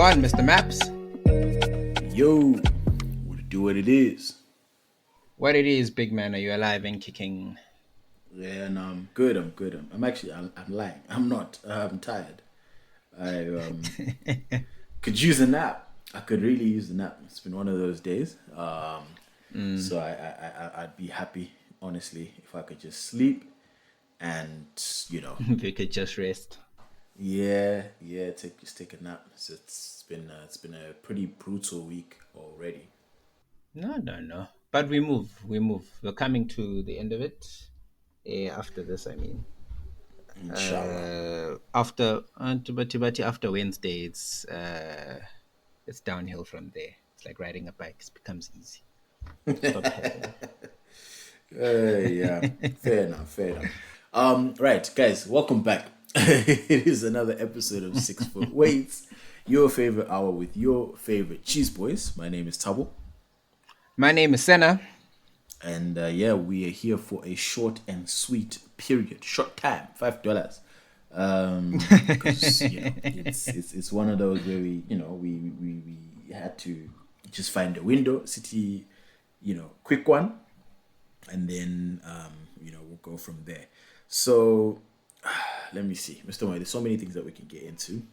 Wagwan, Mr. Maps. Yo, we'll do what it is. What it is, big man? Are you alive and kicking? Yeah, no, I'm good. I'm actually, I'm lying. I'm not. I'm tired. I could use a nap. I could really use a nap. It's been one of those days. So I'd be happy, honestly, if I could just sleep and If you could just rest. take a nap. So it's been a pretty brutal week already. No. But we move. We're coming to the end of it. After this, I mean. Inshallah. But after Wednesday, it's downhill from there. It's like riding a bike. It becomes easy. Stop hassling. Yeah, fair enough. Right, guys, welcome back. It is another episode of 6 Foot Weights, your favorite hour with your favorite cheese boys. My name is Tabo, My name is Senna. and we are here for a short and sweet period, short time, $5. Because it's one of those where we had to just find a window, city, quick one, and then we'll go from there. So let me see, Mr. Moy, there's so many things that we can get into.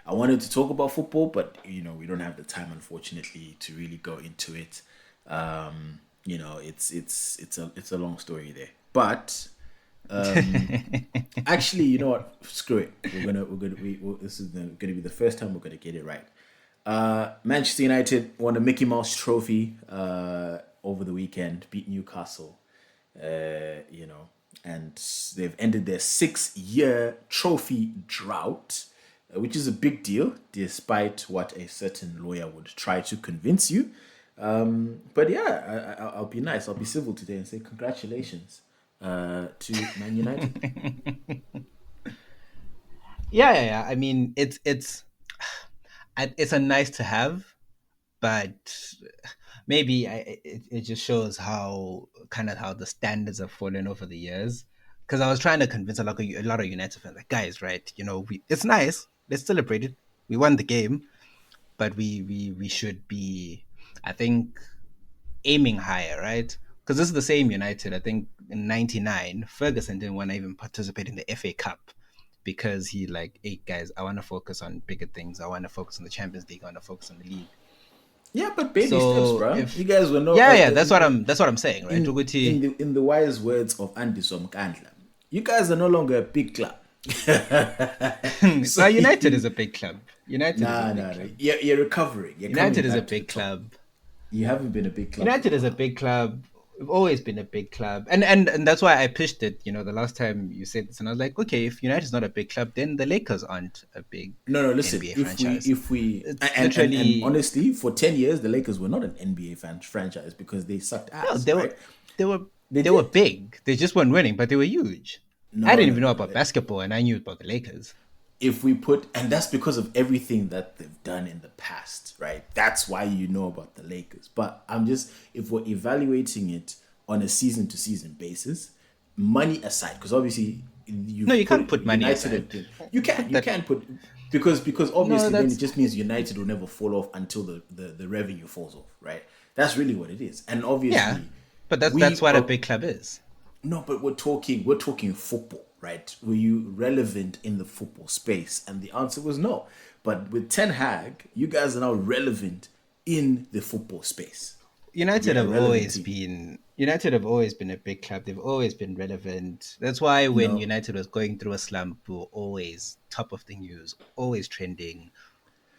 I wanted to talk about football, but we don't have the time, unfortunately, to really go into it. It's a long story there, but actually, you know what? Screw it. This is gonna be the first time we're gonna get it right. Manchester United won a Mickey Mouse Trophy over the weekend, beat Newcastle. And they've ended their 6-year trophy drought, which is a big deal, despite what a certain lawyer would try to convince you. But yeah, I'll be nice. I'll be civil today and say congratulations to Man United. Yeah. I mean, it's a nice to have, but maybe it just shows how the standards have fallen over the years. Because I was trying to convince a lot of United fans, like, guys, right? It's nice. Let's celebrate it. We won the game, but we should be, I think, aiming higher, right? Because this is the same United. I think in '99, Ferguson didn't want to even participate in the FA Cup because he like, hey guys, I want to focus on bigger things. I want to focus on the Champions League. I want to focus on the league. Yeah, but baby steps, So bro. if You guys were not. yeah, that's what I'm saying, right? In the wise words of Andy Somkandla, you guys are no longer a big club. Now United is a big club. Nah. You're recovering. United is a big club. You haven't been a big club. United is a big club. We've always been a big club, and that's why I pitched it. The last time you said this, and I was like, okay, if United's not a big club, then the Lakers aren't a big Listen. NBA If franchise. and honestly, for 10 years, the Lakers were not an NBA franchise because they sucked ass. No, they were big. They just weren't winning, but they were huge. I didn't even know about basketball, and I knew about the Lakers. And that's because of everything that they've done in the past, right? That's why you know about the Lakers. But if we're evaluating it on a season to season basis, money aside, because obviously you can't put money aside. You can't put, because obviously then it just means United will never fall off until the revenue falls off, right? That's really what it is. And obviously, yeah, but that's what a big club is. No, but we're talking football, right? Were you relevant in the football space? And the answer was no. But with Ten Hag, you guys are now relevant in the football space. United have always been a big club. They've always been relevant. That's why when United was going through a slump, we were always top of the news, always trending.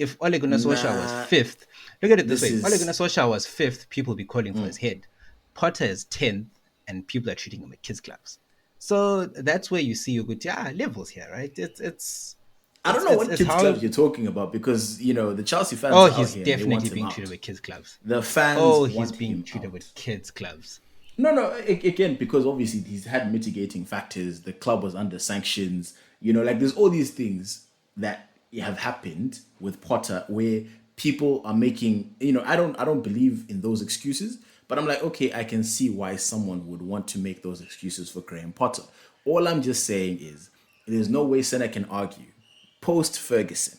If Ole Gunnar Solskjaer was fifth, look at it this way: Ole Gunnar Solskjaer was fifth, people would be calling for his head. Potter is 10th, and people are treating him like kids' clubs. So that's where you see you go, levels here, right? I don't know what kids' clubs you're talking about, because the Chelsea fans. Oh, he's definitely being treated with kids' clubs. The fans. Oh, he's being treated with kids' clubs. No. Again, because obviously he's had mitigating factors. The club was under sanctions. There's all these things that have happened with Potter where people are making. I don't believe in those excuses. But I'm like, okay, I can see why someone would want to make those excuses for Graham Potter. All I'm just saying is, there's no way Senna can argue, post-Ferguson,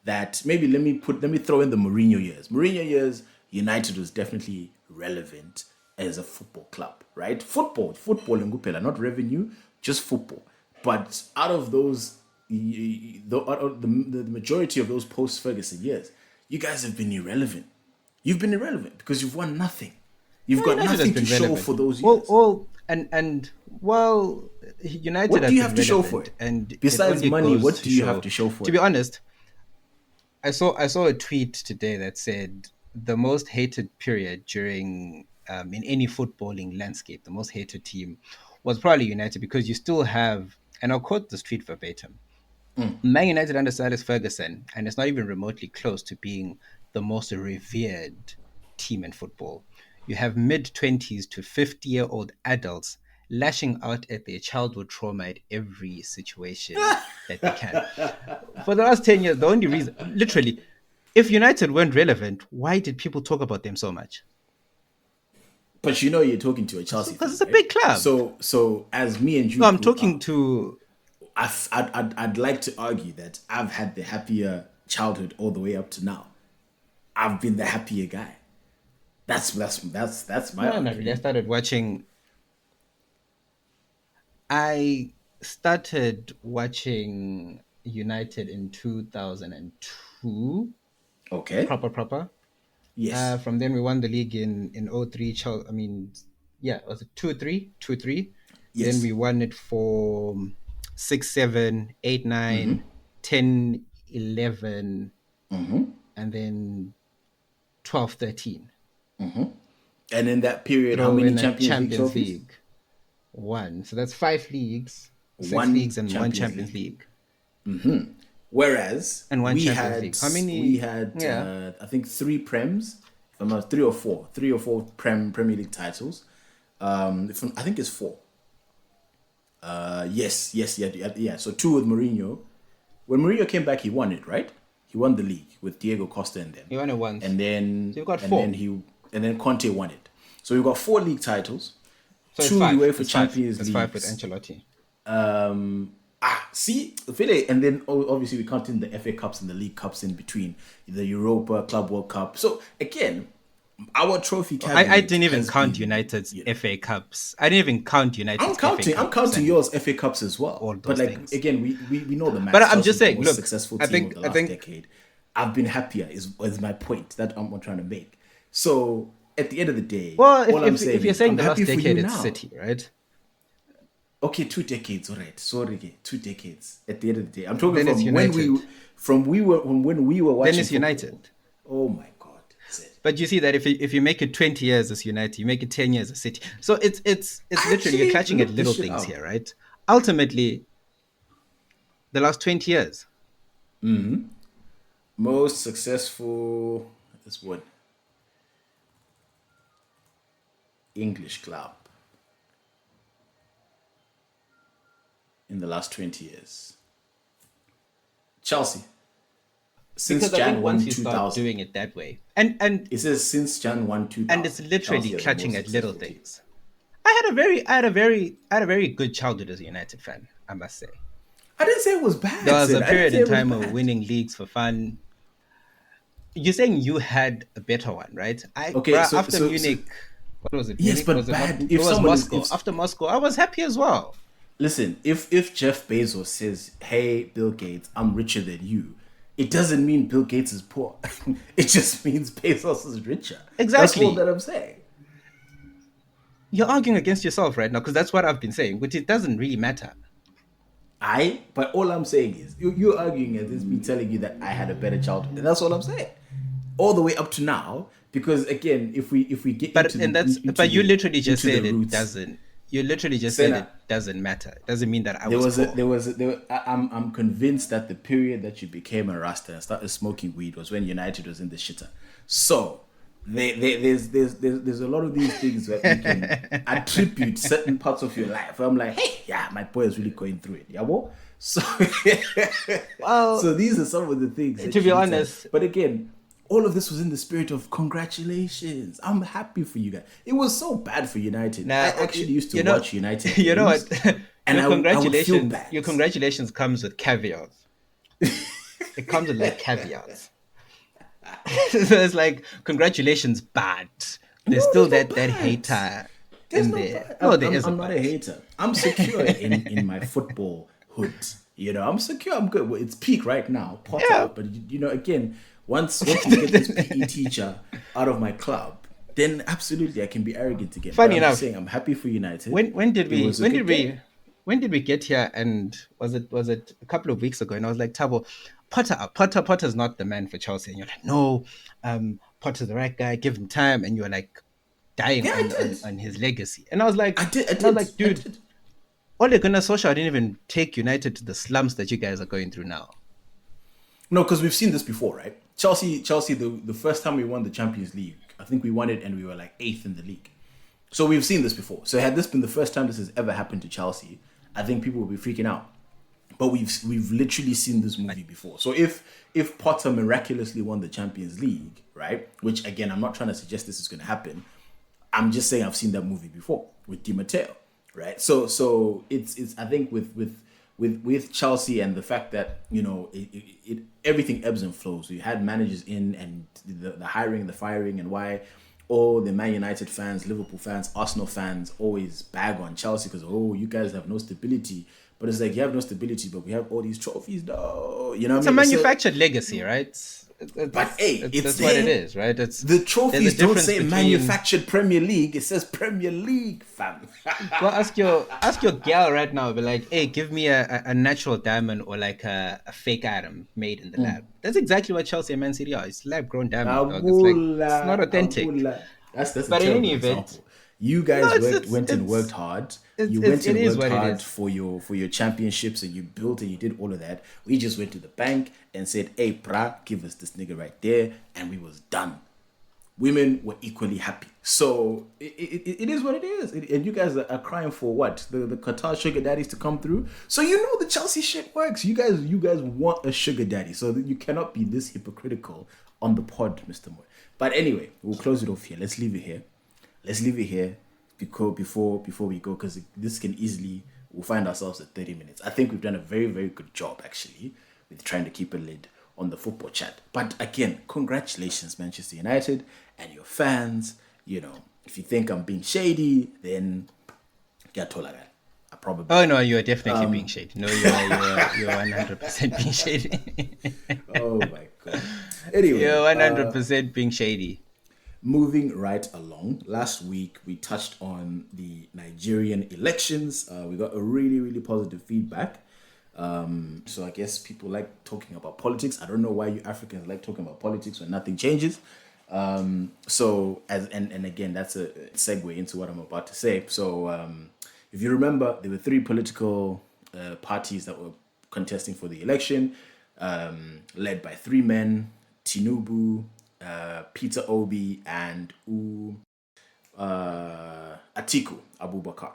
that maybe let me throw in the Mourinho years. Mourinho years, United was definitely relevant as a football club, right? Football in Gupela, not revenue, just football. But out of those, out of the majority of those post Ferguson years, you guys have been irrelevant. You've been irrelevant because you've won nothing. You've No, got United has nothing to been show relevant. for those Well, years. well, and well, United What do have you been have to show for relevant, it? and it Besides only money, goes what to do you have show. to show for To it? be honest, I saw a tweet today that said the most hated period during in any footballing landscape, the most hated team was probably United because you still have, and I'll quote this tweet verbatim: Man United under Sir Alex Ferguson, and it's not even remotely close to being the most revered team in football. You have mid 20s to 50-year-old adults lashing out at their childhood trauma at every situation that they can. For the last 10 years, the only reason, literally, if United weren't relevant, why did people talk about them so much? But you know you're talking to a Chelsea Because fan, it's a right? big club. So as me and you No, I'm grew talking up, to. I'd like to argue that I've had the happier childhood all the way up to now. I've been the happier guy. That's my No, not really. argument. I started watching United in 2002, Okay. proper. Yes. From then we won the league in '03. I mean, yeah, was it 2-3? 2-3. Then Yes. we won it for 6, 7, 8, 9, 10, 11, and then 12, 13. And in that period, how Throw many in a Champions League Champions trophies? League. One. So that's 5 leagues, six One leagues, and one Champions Champions League. League. Whereas And one we Champions League. had How we many? had Yeah. I think three prems, if I'm not three or four Premier League titles. I think it's four. Yes, yeah. So two with Mourinho. When Mourinho came back, he won it, right? He won the league with Diego Costa and them. You won it once. And then So you've got and four. then Conte won it. So we got four league titles, So it's two five. UEFA It's five. Champions It's five with Leagues. Ancelotti. See, Philly, and then obviously we count in the FA Cups and the League Cups in between, the Europa Club World Cup. So again, our trophy cabinet. I didn't even has count been, United's you know, FA Cups. I didn't even count United's FA I'm Cups counting and yours FA Cups as well. all But those like things. again, we know the math. But I'm Chelsea's just saying, the most look, successful I team think- of the I last think- decade. I've been happier is my point that I'm trying to make. So at the end of the day, Well, all I'm if saying you're is, saying I'm the last happy for you decade, it's now. City, right? Okay, 2 decades, all right. Sorry, 2 decades. At the end of the day, I'm talking Then it's from when United. from when we were watching. Then it's football. United. Oh my God, that's it. But you see that if you make it 20 years as United, you make it 10 years as City. So it's literally Actually, you're clutching at look little this shit things up. here, right? Ultimately, the last 20 years. Most successful. This one. English club in the last 20 years. Chelsea. Since Because I Jan think 1 once you start 2000. doing it that way, and It says since Jan 1 2000. and it's literally Chelsea are the clutching most at little successful team. things. I had a very good childhood as a United fan, I must say. I didn't say it was bad. There was Sid. a I didn't period say in it was time of bad. winning leagues for fun. You're saying you had a better one, right? Okay, After Munich, what was it? Yes, Munich? but Was it bad. not, If it was someone is- Moscow. if- After Moscow, I was happy as well. Listen, if Jeff Bezos says, "Hey, Bill Gates, I'm richer than you," it doesn't mean Bill Gates is poor. It just means Bezos is richer. Exactly. That's all that I'm saying. You're arguing against yourself right now because that's what I've been saying, which it doesn't really matter. But all I'm saying is, you're arguing against me telling you that I had a better childhood. And that's all I'm saying. All the way up to now, because again, if we get But into and the, that's into but you the- literally just into said the it roots, doesn't. You literally just Say said that. it doesn't matter. It doesn't mean that I There was was poor. I'm convinced that the period that you became a Rasta and started smoking weed was when United was in the shitter. So there's a lot of these things that we can attribute certain parts of your life. I'm like, hey, yeah, my boy is really going through it. Yeah, well, so Well, so these are some of the things. that to be you need honest- but again, all of this was in the spirit of congratulations. I'm happy for you guys. It was so bad for United. Nah, I actually used to you know- watch United. You know games, what? and Your I would feel congratulations. bad. Your congratulations comes with caveats. it comes with like caveats. So it's like, congratulations, but there's No, still there's no that but. hater There's in no there. but. No, there is a I'm not a but. hater. I'm secure in my football hood. You know, I'm secure. I'm good. Well, it's peak right now. Potter Yeah. out. But you know, again, once we get this PE teacher out of my club, then absolutely I can be arrogant again. But Funny I'm just enough, saying, I'm happy for United. when did It we was a good game. when did we get here? And was it a couple of weeks ago? And I was like, Tabo, Potter's not the man for Chelsea. And you're like, no, Potter's the right guy. Give him time. And you're like dying Yeah, I on did. his legacy. And I was like, I did. I and I was did. like, I dude, did. Ole Gunnar Solskjaer didn't even take United to the slums that you guys are going through now. No, because we've seen this before, right? Chelsea. The first time we won the Champions League, I think we won it and we were like eighth in the league. So we've seen this before. So had this been the first time this has ever happened to Chelsea, I think people would be freaking out. But we've literally seen this movie before. So if Potter miraculously won the Champions League, right? Which again, I'm not trying to suggest this is going to happen. I'm just saying I've seen that movie before with Di Matteo, right? So it's I think with Chelsea and the fact that you know it everything ebbs and flows. We had managers in and the hiring, the firing, and why all the Man United fans, Liverpool fans, Arsenal fans always bag on Chelsea because you guys have no stability. But it's like you have no stability, but we have all these trophies, though. You know It's what I a mean? So, manufactured legacy, right? but hey, it's that's there. what it is, right? It's The there's a trophies don't difference say between. manufactured Premier League. It says Premier League, fam. Go ask your girl right now. Be like, hey, give me a natural diamond or like a fake item made in the lab. That's exactly what Chelsea and Man City are. It's lab grown diamond, dog. It's like it's not Agula, authentic. agula. That's a But in terrible any event, example. You no, guys it's went and worked hard. You went it and is worked what it hard is. for your championships and you built and you did all of that. We just went to the bank and said, "Hey, pra, give us this nigga right there," and we was done. Women were equally happy. So it is what it is. And you guys are crying for what? The Qatar sugar daddies to come through. So you know the Chelsea shit works. You guys want a sugar daddy. So you cannot be this hypocritical on the pod, Mr. Moy. But anyway, we'll close it off here. Let's leave it here. Before we go, because this can easily we'll find ourselves at 30 minutes. I think we've done a very, very good job actually with trying to keep a lid on the football chat. But again, congratulations, Manchester United and your fans. You know, if you think I'm being shady, then get told that. I probably. Oh no, you are definitely being shady. No, you are 100% being shady. Oh my god. Anyway, You're 100% being shady. moving right along, last week we touched on the Nigerian elections. We got a really, really positive feedback. So I guess people like talking about politics. I don't know why you Africans like talking about politics when nothing changes. So and again, that's a segue into what I'm about to say. So if you remember, there were three political parties that were contesting for the election, led by three men: Tinubu, Peter Obi, and Atiku Abubakar.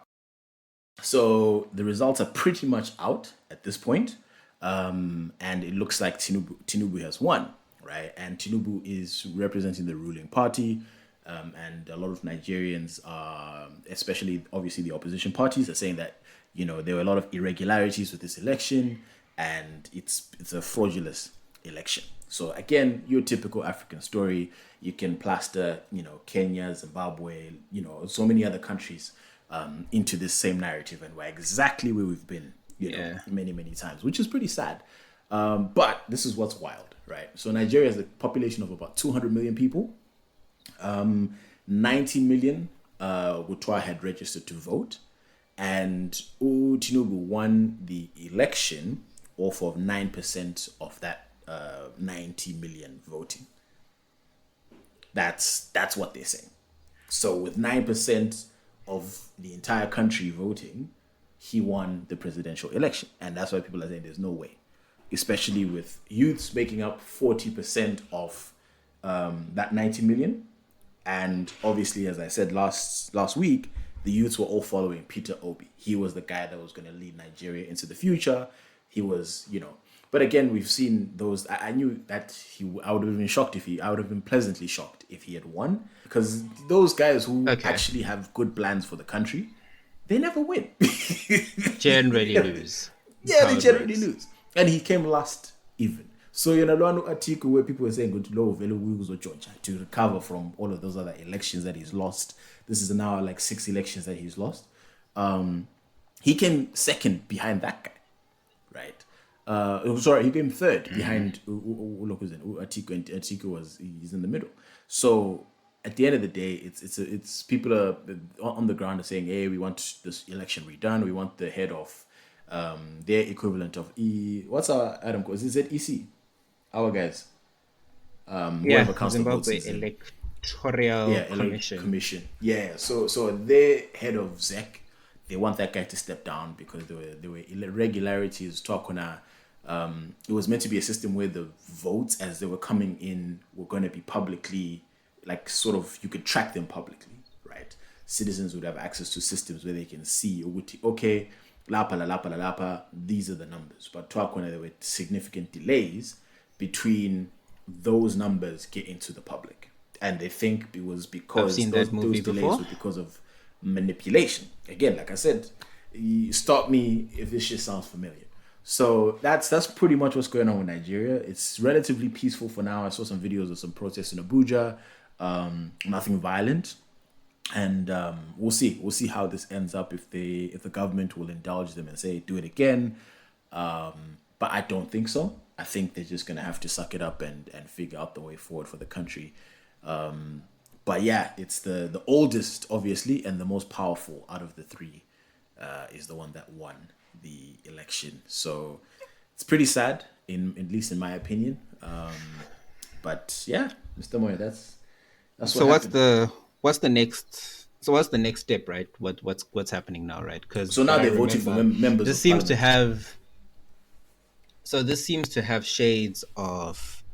So the results are pretty much out at this point, and it looks like Tinubu has won, right? And Tinubu is representing the ruling party, and a lot of Nigerians, especially obviously the opposition parties, are saying that there were a lot of irregularities with this election, and it's a fraudulent election. So again, your typical African story. You can plaster, Kenya, Zimbabwe, so many other countries into this same narrative, and we're exactly where we've been, many, many times, which is pretty sad. But this is what's wild, right? So Nigeria has a population of about 200 million people. 90 million Wutwa had registered to vote, and Tinubu won the election off of 9% of that 90 million voting. That's what they're saying. So with 9% of the entire country voting, he won the presidential election. And that's why people are saying there's no way. Especially with youths making up 40% of that 90 million. And obviously, as I said last week, the youths were all following Peter Obi. He was the guy that was going to lead Nigeria into the future. He was, But again, we've seen those. I knew that I would have been shocked I would have been pleasantly shocked if he had won. Because those guys who actually have good plans for the country, they never win. Generally lose. Yeah, they generally lose. And he came last even. So you know, one article where people were saying go to low value Wheels or Georgia to recover from all of those other elections that he's lost. This is now like 6 elections that he's lost. He came second behind that guy, right? Sorry, he came third behind Atiku, and Atiku he's in the middle. So at the end of the day, it's people are on the ground are saying, hey, we want this election redone. We want the head of their equivalent of what's our Adam called? Is it EC? Our guys, Yeah, whoever counts the votes Zimbabwe is in. Electoral Yeah, Commission. commission. Yeah, so their head of ZEC, they want that guy to step down because there were irregularities. Talkona, it was meant to be a system where the votes as they were coming in were going to be publicly, like sort of you could track them publicly, right? Citizens would have access to systems where they can see, okay, lapa la lapa la lapa, these are the numbers. But Talkona, there were significant delays between those numbers getting to the public, and they think it was I've because seen those that movie delays before. were because of manipulation. Again, like I said, you stop me if this shit sounds familiar. So that's pretty much what's going on with Nigeria. It's relatively peaceful for now. I saw some videos of some protests in Abuja. Nothing violent, and we'll see how this ends up if the government will indulge them and say do it again. But I don't think so. I think they're just gonna have to suck it up and figure out the way forward for the country. But yeah, it's the oldest, obviously, and the most powerful out of the three is the one that won the election. So it's pretty sad, in at least in my opinion. But yeah, Mr. Moya, that's what So happened. what's the next step, right? What's happening now, right? Because So now what I they're voting for remember, members this of seems to parliament. have this seems to have shades of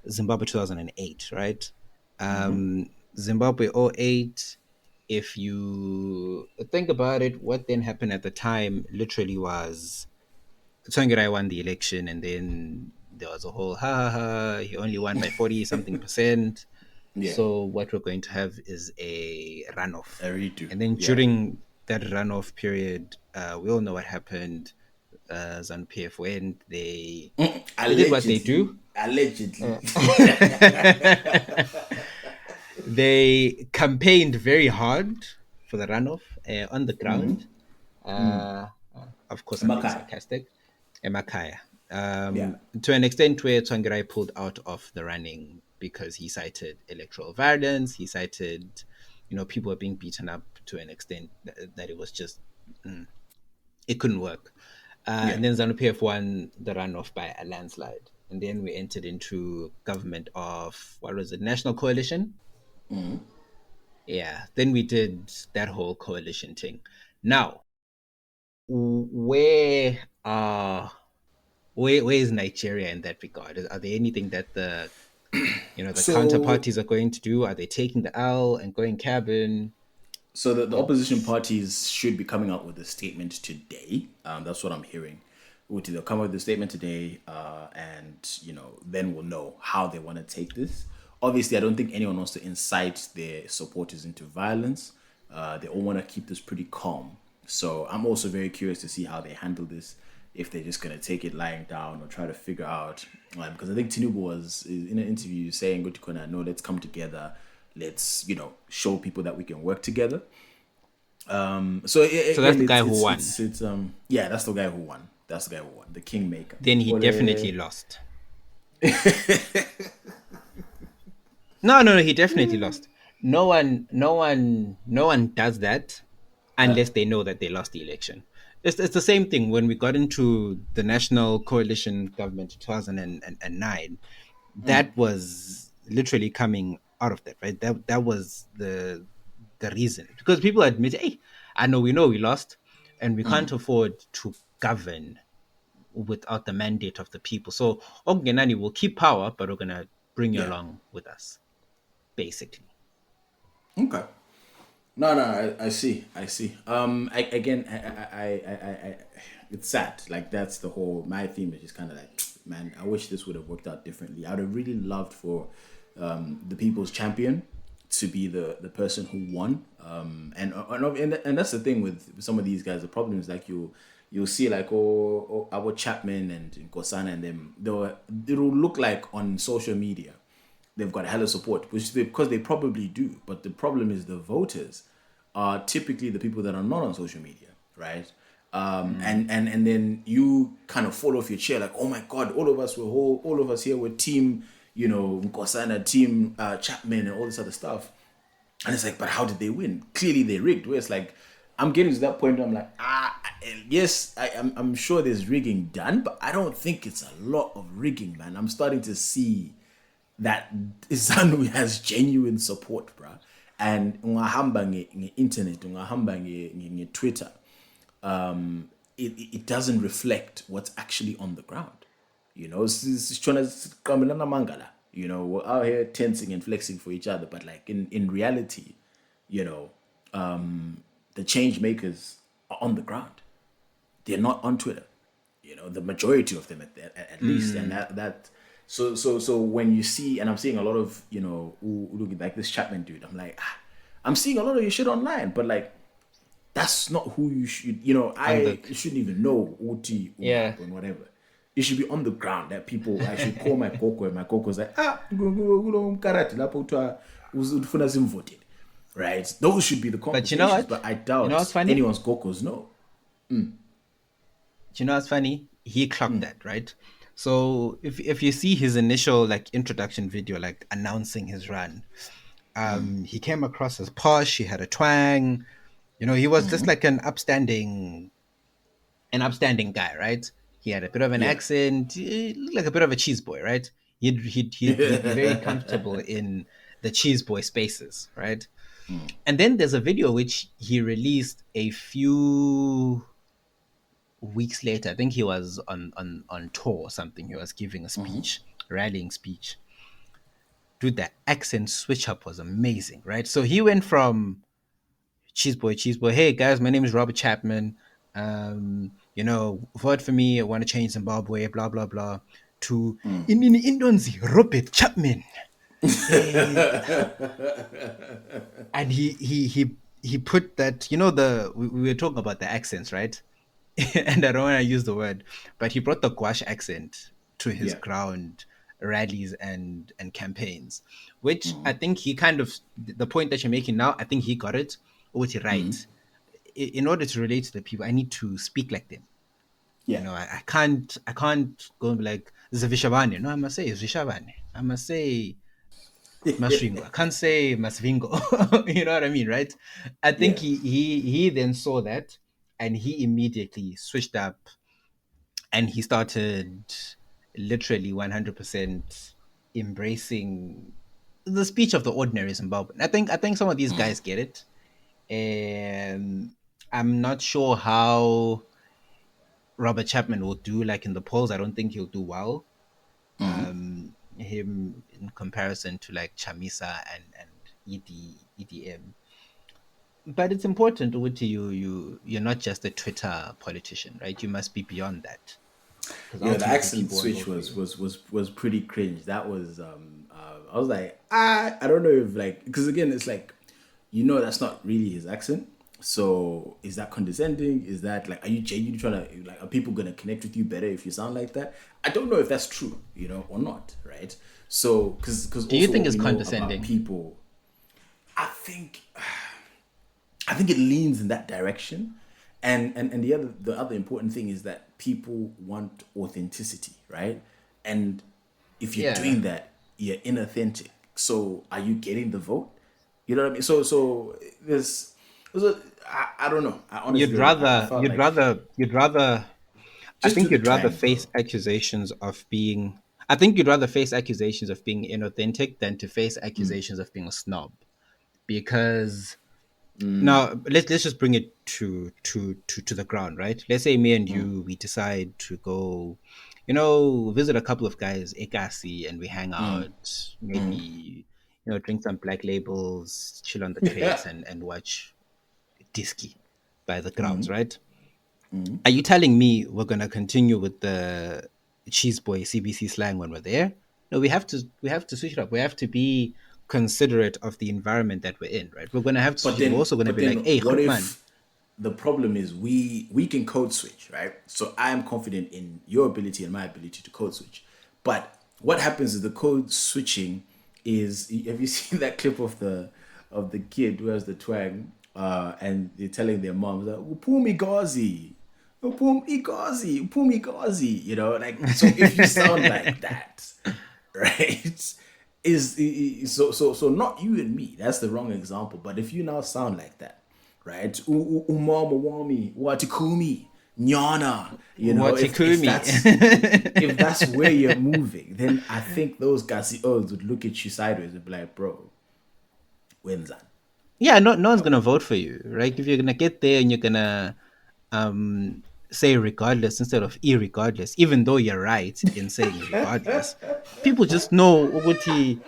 Zimbabwe 2008, right? Zimbabwe '08. If you think about it, what then happened at the time literally was Tsvangirai won the election, and then there was a whole ha ha ha. He only won by 40 something percent. Yeah, So what we're going to have is a runoff, I really do. and then Yeah. during that runoff period, we all know what happened. ZANU PF went. They did what they Allegedly. do. Allegedly. They campaigned very hard for the runoff on the ground. Uh, of course, I'm being Makai. sarcastic. Emakaya. Yeah. To an extent where Tsvangirai pulled out of the running because he cited electoral violence. He cited, people were being beaten up to an extent that it was just, it couldn't work. Yeah. And then ZANU-PF won the runoff by a landslide. And then we entered into government of, what was it, National Coalition? Yeah. Then we did that whole coalition thing. Now, where is Nigeria in that regard? Are there anything that the So counterparties are going to do? Are they taking the L and going cabin? the opposition What's parties should be coming out with a statement today. That's what I'm hearing. They'll come up with a statement today, and then we'll know how they want to take this. Obviously, I don't think anyone wants to incite their supporters into violence. They all want to keep this pretty calm. So I'm also very curious to see how they handle this. If they're just gonna take it lying down or try to figure out, because I think Tinubu was in an interview saying, "Go to Kona, no, let's come together. Let's show people that we can work together." So so that's again, the guy who won. it's yeah, that's the guy who won. That's the guy who won, the kingmaker. Then he But definitely lost. No, he definitely lost. No one does that unless they know that they lost the election. It's the same thing when we got into the national coalition government in 2009. That was literally coming out of that, right? That was the reason, because people admit, hey, we know we lost, and we can't afford to govern without the mandate of the people. So Ogenani will keep power, but we're gonna bring you yeah, along with us, basically. okay. No, no, I see, I see. Again, it's sad. Like that's the whole. My theme is just kind of like, man, I wish this would have worked out differently. I would have really loved for the people's champion to be the person who won. And that's the thing with some of these guys. The problem is like you'll see like our Chapman and Kosana and them. It'll look like on social media they've got hella support, because they probably do. But the problem is the voters are typically the people that are not on social media, right? And then you kind of fall off your chair like, oh my god, all of us here were team, Nkosana, team Chapman, and all this other stuff. And it's like, but how did they win? Clearly they rigged. Where it's like, I'm getting to that point where I'm like, yes, I'm sure there's rigging done, but I don't think it's a lot of rigging, man. I'm starting to see that Zanu has genuine support, bruh. And ungahamba internet, ungahamba Twitter, it doesn't reflect what's actually on the ground. It's trying to come in mangala. We're out here tensing and flexing for each other, but like in reality, you know, the change makers are on the ground. They're not on Twitter. The majority of them at least, and that. So when you see, and I'm seeing a lot of look like this Chapman dude, I'm like, I'm seeing a lot of your shit online, but like that's not who you should. On the I shouldn't even know Uti yeah. and whatever. It should be on the ground that people. I should call my coco, and my coco's like, karate lapo utfuna zimvoted. Right? Those should be the But you know conversations, what? but I You know doubt what's funny? anyone's cocos know. You know what's funny? He clocked that, right? So if you see his initial like introduction video, like announcing his run, he came across as posh. He had a twang. He was just like an upstanding guy, right? He had a bit of an Yeah. accent. He looked like a bit of a cheese boy, right? He'd be very comfortable in the cheese boy spaces, right? And then there's a video which he released a few weeks later. I think he was on tour or something. He was giving a speech, rallying speech. Dude, the accent switch up was amazing, right? So he went from cheese boy, hey guys, my name is Robert Chapman. Vote for me. I want to change Zimbabwe, blah blah blah. To in Indonzi, Robert Chapman. Eh, and he put that, we were talking about the accents, right? And I don't want to use the word, but he brought the gouache accent to his Yeah. ground rallies and campaigns, which I think he kind of, the point that you're making now, I think he got it. What he right. In order to relate to the people, I need to speak like them. Yeah. I can't go and be like Zavishavane. No, I must say Zavishavane. I must say Masvingo. I can't say Masvingo. You know what I mean, right? I think Yeah. he then saw that and he immediately switched up and he started literally 100% embracing the speech of the ordinary Zimbabwean. I think some of these guys get it. And I'm not sure how Robert Chapman will do like in the polls. I don't think he'll do well. Him in comparison to like Chamisa and EDM. But it's important to you're not just a Twitter politician, right? You must be beyond that. Because Yeah, the ultimately accent people won't switch vote for was you. pretty cringe. That was I was like, I don't know if like, because again it's like, that's not really his accent. So is that condescending? Is that like, are you genuinely trying to like, are people gonna connect with you better if you sound like that? I don't know if that's true, or not, right? So because Do you also think what it's we know about condescending? people, I think I think it leans in that direction. And the other important thing is that people want authenticity, right? And if you're Yeah. doing that, you're inauthentic. So are you getting the vote? You know what I mean? So I don't know. I You'd honestly don't know. I rather felt you'd like rather you'd rather I just do think the you'd rather twang, face bro. accusations of being I think you'd rather face accusations of being inauthentic than to face accusations of being a snob. Because now let's just bring it to the ground, right? Let's say me and you we decide to go, visit a couple of guys, Ekasi, and we hang out, maybe, drink some black labels, chill on the crates and watch Disky by the grounds, right? Are you telling me we're gonna continue with the cheese boy CBC slang when we're there? No, we have to switch it up. We have to be considerate of the environment that we're in, right? We're gonna have to But switch it. We're then also gonna but be then like, hey, what groot man. if the problem is we can code switch, right? So I am confident in your ability and my ability to code switch. But what happens is the code switching is, have you seen that clip of the kid who has the twang and they're telling their moms that Upumi Gazi, Upumi Gazi, Upumi Gazi, you know, like, so if you sound like that, right? So not you and me. That's the wrong example. But if you now sound like that, right? Umama wami watikumi nyana. You know, Watikumi. if that's where you're moving, then I think those Gasios would look at you sideways and be like, bro, when's that? Yeah, no one's gonna vote for you, right? If you're gonna get there and you're gonna say regardless instead of irregardless, even though you're right in saying regardless, people just know Uguti.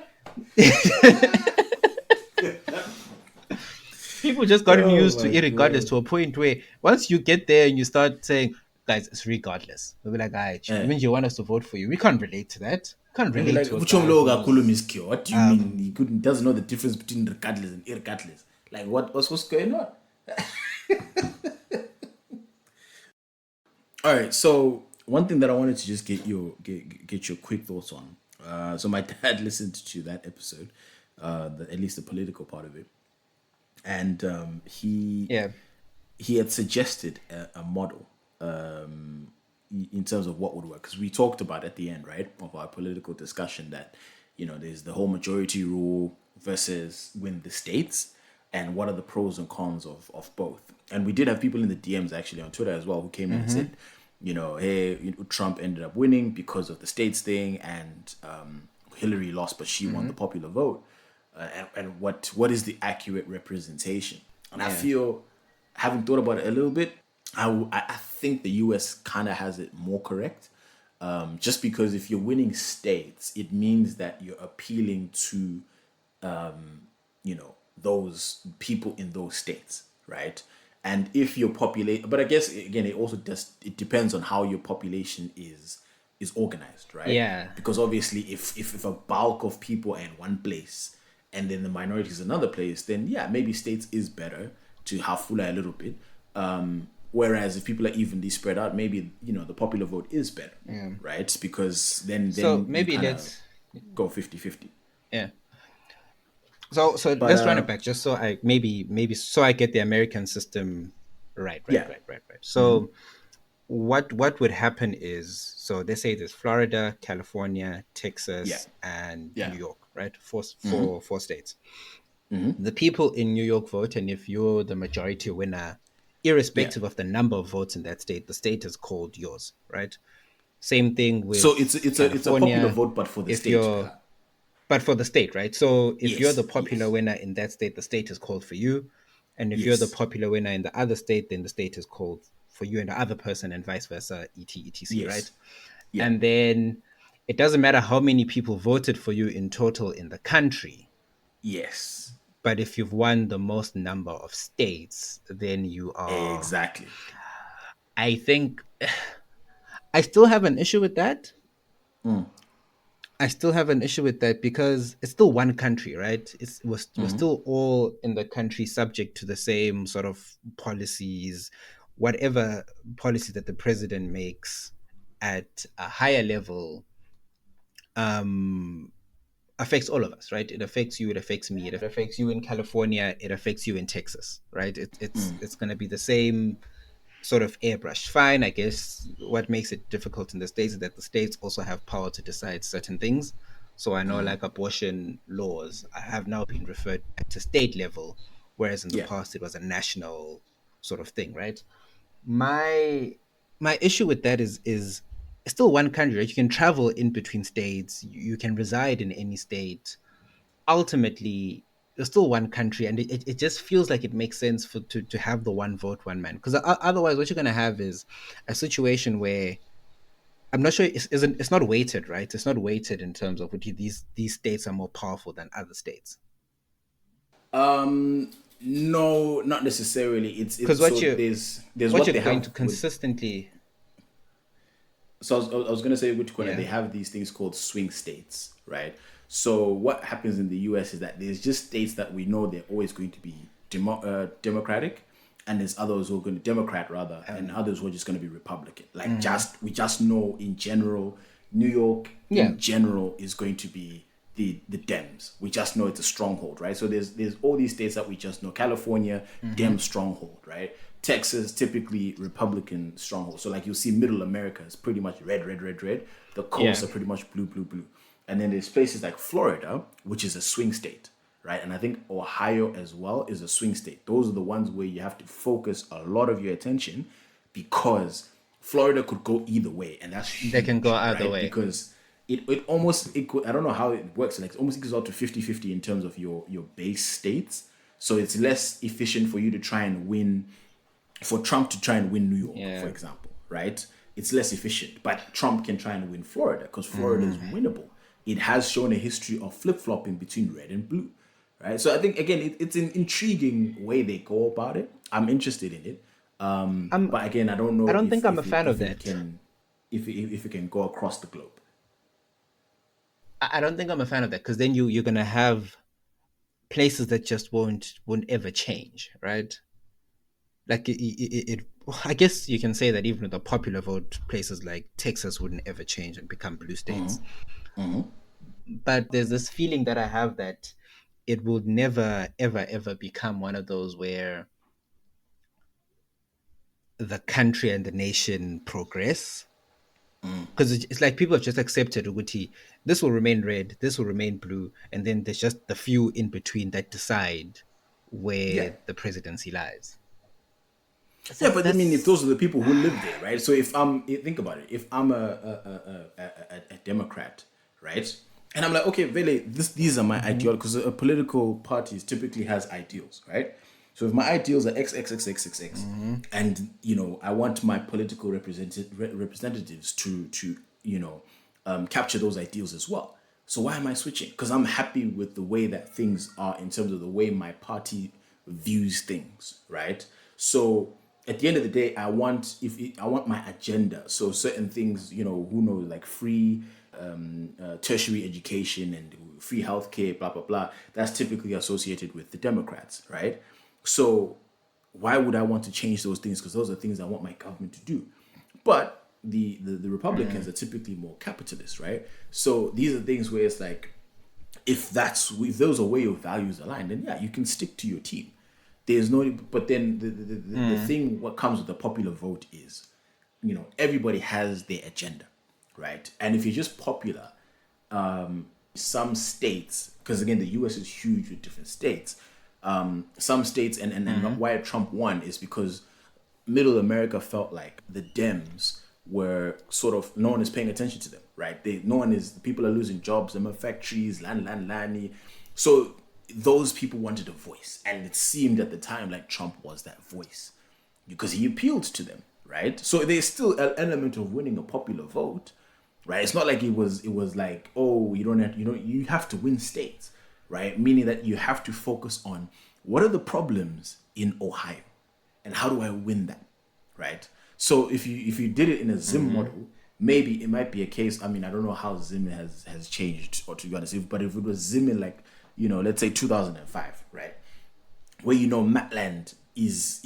People just gotten Oh used to my irregardless god. to a point where once you get there and you start saying, guys, it's regardless. They'll be like, all right, Eh. even you want us to vote for you. We can't relate to that. Can't They'll be relate like, to a guy who's what do you mean he couldn't doesn't know the difference between regardless and irregardless? Like what's going on? All right, so one thing that I wanted to just get your quick thoughts on. So my dad listened to that episode, at least the political part of it, and yeah. he had suggested a model in terms of what would work, because we talked about at the end, right, of our political discussion that, you know, there's the whole majority rule versus win the states, and what are the pros and cons of both. And we did have people in the DMs actually on Twitter as well who came in and said, you know, hey, Trump ended up winning because of the states thing, and Hillary lost, but she won the popular vote. And what is the accurate representation? And I Yeah. feel, having thought about it a little bit, I think the US kind of has it more correct. Just because if you're winning states, it means that you're appealing to, you know, those people in those states, right? And if your population, but I guess again, it depends on how your population is organized, right? Yeah. Because obviously, if a bulk of people are in one place and then the minorities another place, then yeah, maybe states is better to have fuller a little bit. Whereas if people are evenly spread out, maybe, you know, the popular vote is better, right? Because So then you maybe kind of let's go 50-50. yeah. So But let's run it back just so I maybe so I get the American system right, right, yeah, right, right, right. So what would happen is, so they say there's Florida, California, yeah, Texas, and yeah, New York, right? Four states. The people in New York vote, and if you're the majority winner, yeah. irrespective of the number of votes in that state, the state is called yours, right? Same thing So with it's a popular California. vote, but for the If state. you're But for the state, right? So if you're the Yes, popular yes, winner in that state, the state is called for you. And if you're the yes, popular winner in the other state, then the state is called for you and the other person, and vice versa, etc, right? yes, yeah, And then it doesn't matter how many people voted for you in total in the country, yes, but if you've won the most number of states, then you are. exactly. I think I still have an issue with that. I still have an issue with that because it's still one country, right? We're still all in the country subject to the same sort of policies, whatever policy that the president makes at a higher level um, affects all of us, right? It affects you, it affects me, it affects you in California, it affects you in Texas, right? It's going to be the same sort of airbrush. Fine, I guess what makes it difficult in the States is that the states also have power to decide certain things. So I know like abortion laws have now been referred back to state level, whereas in the Yeah, past it was a national sort of thing, right? My my issue with that is it's still one country, right? You can travel in between states, you can reside in any state. Ultimately there's still one country, and it just feels like it makes sense to have the one vote one man, because otherwise what you're going to have is a situation where I'm not sure it's not weighted, right? It's not weighted in terms of which these states are more powerful than other states, no, not necessarily. It's because so there's what what you're they going have to with. consistently. So I was gonna say which corner Yeah. they have these things called swing states, right? So what happens in the US is that there's just states that we know they're always going to be democratic, and there's others who are going to Democrat rather, and others who are just going to be Republican. Like Mm-hmm. we just know in general, New York Yeah. in general is going to be the Dems. We just know it's a stronghold, right? So there's all these states that we just know. California, Mm-hmm. Dem stronghold, right? Texas, typically Republican stronghold. So like you'll see Middle America is pretty much red, red, red, red. The Yeah. coasts are pretty much blue, blue, blue. And then there's places like Florida, which is a swing state, right? And I think Ohio as well is a swing state. Those are the ones where you have to focus a lot of your attention because Florida could go either way, and that's They can go huge, either right? way. Because it almost equal, I don't know how it works, like it almost equals out to 50-50 in terms of your base states. So it's less efficient for you to try and win, for Trump to try and win New York, for Yeah. example, right? It's less efficient, but Trump can try and win Florida because Florida is winnable. It has shown a history of flip flopping between red and blue, right? So I think again, it's an intriguing way they go about it. I'm interested in it, I'm. but again, I don't I know don't think I'm a if fan of it that. can if it can go across the globe. I don't think I'm a fan of that because then you're gonna have places that just won't ever change, right? Like it. I guess you can say that even with the popular vote, places like Texas wouldn't ever change and become blue states. But there's this feeling that I have that it will never ever ever become one of those where the country and the nation progress, because it's like people have just accepted Uguti, this will remain red, this will remain blue, and then there's just the few in between that decide Yeah, where the presidency lies. yeah, but I mean, if That's those are the people who live there, right? So if think about it, if I'm a Democrat, right, and I'm like, okay, really, these are my Mhm. ideals because a political parties typically has ideals, right? So if my ideals are X X X X X X, Mhm. and I want my political representatives to capture those ideals as well. So why am I switching? Because I'm happy with the way that things are in terms of the way my party views things, right? So at the end of the day, I want my agenda. So certain things, who knows, like free tertiary education and free healthcare, blah blah blah. That's typically associated with the Democrats, right? So why would I want to change those things? Because those are things I want my government to do. But the Republicans are typically more capitalist, right? So these are things where it's like, if those are where your values align, then yeah, you can stick to your team. There's no, but then the Mm. thing what comes with the popular vote is, everybody has their agenda, right? And if you're just popular, some states, because again the US is huge with different states, some states, and Mhm. why Trump won is because middle America felt like the Dems were sort of, no one is paying attention to them, right? No one is, people are losing jobs, them are factories, land. So those people wanted a voice, and it seemed at the time like Trump was that voice because he appealed to them, right? So there's still an element of winning a popular vote, right? It's not like it was like, oh, you have to win states, right? Meaning that you have to focus on what are the problems in Ohio and how do I win that, right? So if you did it in a Zim Mhm. model, maybe it might be a case. I mean, I don't know how Zim has changed, or to be honest, but if it was Zim in like, let's say 2005, right, where Matland is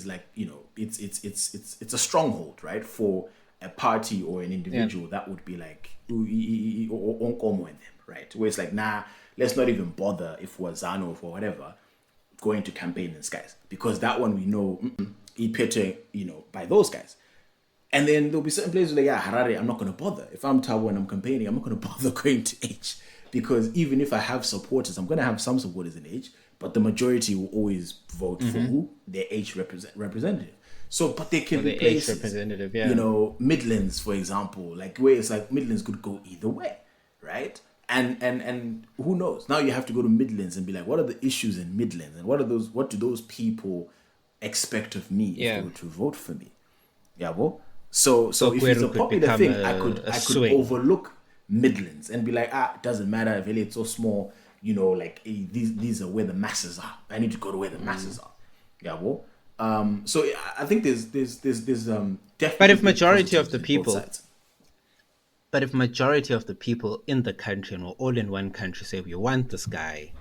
like, it's a stronghold, right, for a party or an Yeah. individual that would be like onkomo in them, right, where it's like, nah, let's not even bother if we're Zano or for whatever going to campaign in skies, because that one we know he paid, by those guys. And then there'll be certain places like, yeah, Harare, I'm not going to bother. If I'm Tabo and I'm campaigning, I'm not going to bother going to H. Because even if I have supporters, I'm going to have some supporters in H, but the majority will always vote for Mhm. who? Their H representative. So, but there For can be the H places, representative, yeah. Midlands, for example, like where it's like Midlands could go either way, right? And who knows? Now you have to go to Midlands and be like, what are the issues in Midlands, and what do those people expect of me if they Yeah. were to vote for me? Yeah, well, so So if it's a Gweru could popular become thing, I a, could a I could swing. overlook Midlands and be like, it doesn't matter if it's so small, like these are where the masses are. I need to go to where the masses are. Yeah, well, so I think there's But definitely if big majority of positives the in both people, sides. but if majority of the people in the country and we're all in one country say we want this guy,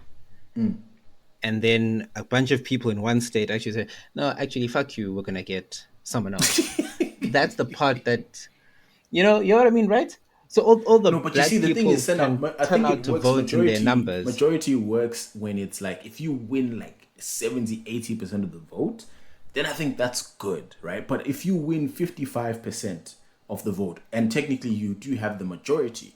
and then a bunch of people in one state actually say, "No, actually, fuck you. We're gonna get someone else." That's the part that you know what I mean, right? So all the No, but you see, black the thing is, people Senna, can I turn think out it to works vote in their majority. numbers. Majority works when it's like if you win like 70, 80% of the vote, then I think that's good, right? But if you win 55% of the vote, and technically you do have the majority,